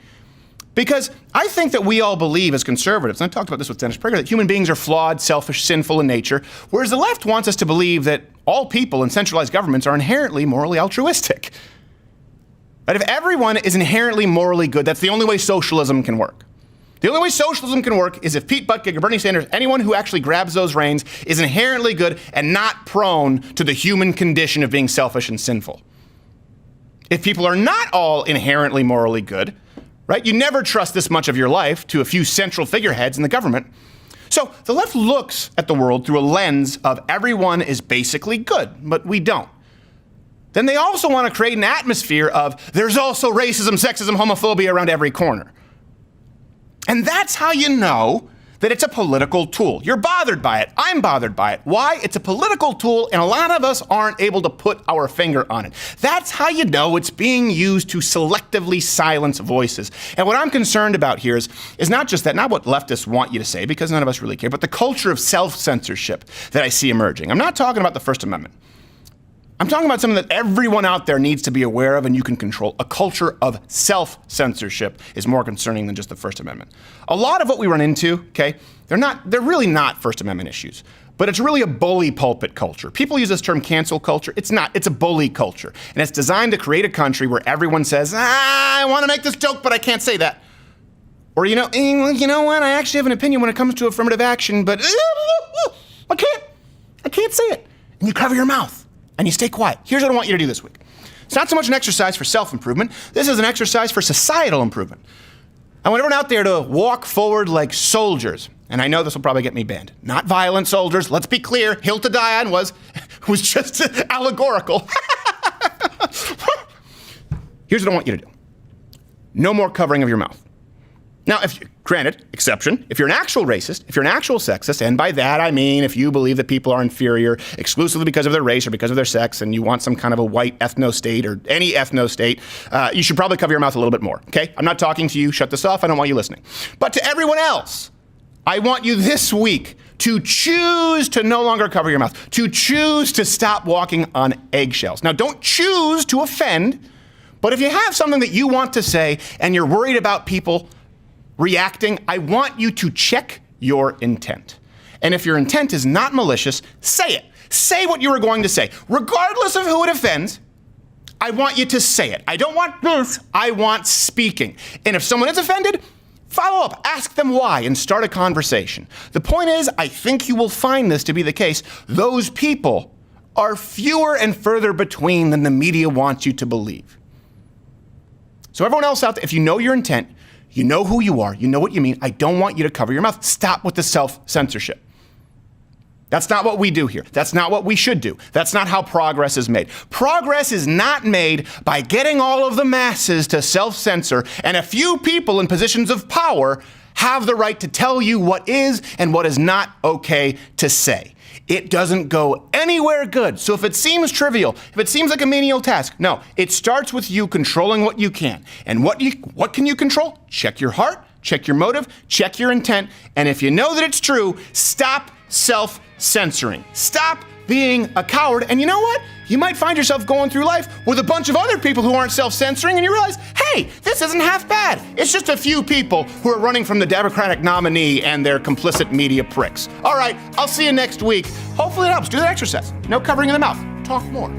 Because I think that we all believe as conservatives, and I talked about this with Dennis Prager, that human beings are flawed, selfish, sinful in nature, whereas the left wants us to believe that all people in centralized governments are inherently morally altruistic. But if everyone is inherently morally good, that's the only way socialism can work. The only way socialism can work is if Pete Buttigieg or Bernie Sanders, anyone who actually grabs those reins, is inherently good and not prone to the human condition of being selfish and sinful. If people are not all inherently morally good, right? You never trust this much of your life to a few central figureheads in the government. So the left looks at the world through a lens of everyone is basically good, but we don't. Then they also want to create an atmosphere of there's also racism, sexism, homophobia around every corner. And that's how you know that it's a political tool. You're bothered by it. I'm bothered by it. Why? It's a political tool, and a lot of us aren't able to put our finger on it. That's how you know it's being used to selectively silence voices. And what I'm concerned about here is not just that, not what leftists want you to say, because none of us really care, but the culture of self-censorship that I see emerging. I'm not talking about the First Amendment. I'm talking about something that everyone out there needs to be aware of and you can control. A culture of self-censorship is more concerning than just the First Amendment. A lot of what we run into, okay, they're really not First Amendment issues. but it's really a bully pulpit culture. People use this term cancel culture. It's not. It's a bully culture. And it's designed to create a country where everyone says, I want to make this joke, but I can't say that. Or, you know what? I actually have an opinion when it comes to affirmative action, but I can't say it. And you cover your mouth and you stay quiet. Here's what I want you to do this week. It's not so much an exercise for self-improvement. This is an exercise for societal improvement. I want everyone out there to walk forward like soldiers. And I know this will probably get me banned. Not violent soldiers. Let's be clear. Hill to die on was just allegorical. Here's what I want you to do. No more covering of your mouth. Now, granted, exception, if you're an actual racist, if you're an actual sexist, and by that I mean if you believe that people are inferior exclusively because of their race or because of their sex, and you want some kind of a white ethno-state or any ethno-state, you should probably cover your mouth a little bit more, okay? I'm not talking to you. Shut this off. I don't want you listening. But to everyone else, I want you this week to choose to no longer cover your mouth, to choose to stop walking on eggshells. Now, don't choose to offend, but if you have something that you want to say and you're worried about people reacting, I want you to check your intent. And if your intent is not malicious, say it. Say what you were going to say. Regardless of who it offends, I want you to say it. I don't want this. I want speaking. And if someone is offended, follow up. Ask them why and start a conversation. The point is, I think you will find this to be the case. Those people are fewer and further between than the media wants you to believe. So everyone else out there, if you know your intent, you know who you are, you know what you mean, I don't want you to cover your mouth. Stop with the self-censorship. That's not what we do here. That's not what we should do. That's not how progress is made. Progress is not made by getting all of the masses to self-censor, and a few people in positions of power have the right to tell you what is and what is not okay to say. It doesn't go anywhere good. So if it seems trivial, if it seems like a menial task, no, it starts with you controlling what you can. And what can you control? Check your heart, check your motive, check your intent, and if you know that it's true, stop self-censoring. Stop being a coward. And you know what? You might find yourself going through life with a bunch of other people who aren't self-censoring, and you realize, hey, this isn't half bad. It's just a few people who are running from the Democratic nominee and their complicit media pricks. All right, I'll see you next week. Hopefully it helps. Do that exercise. No covering in the mouth. Talk more.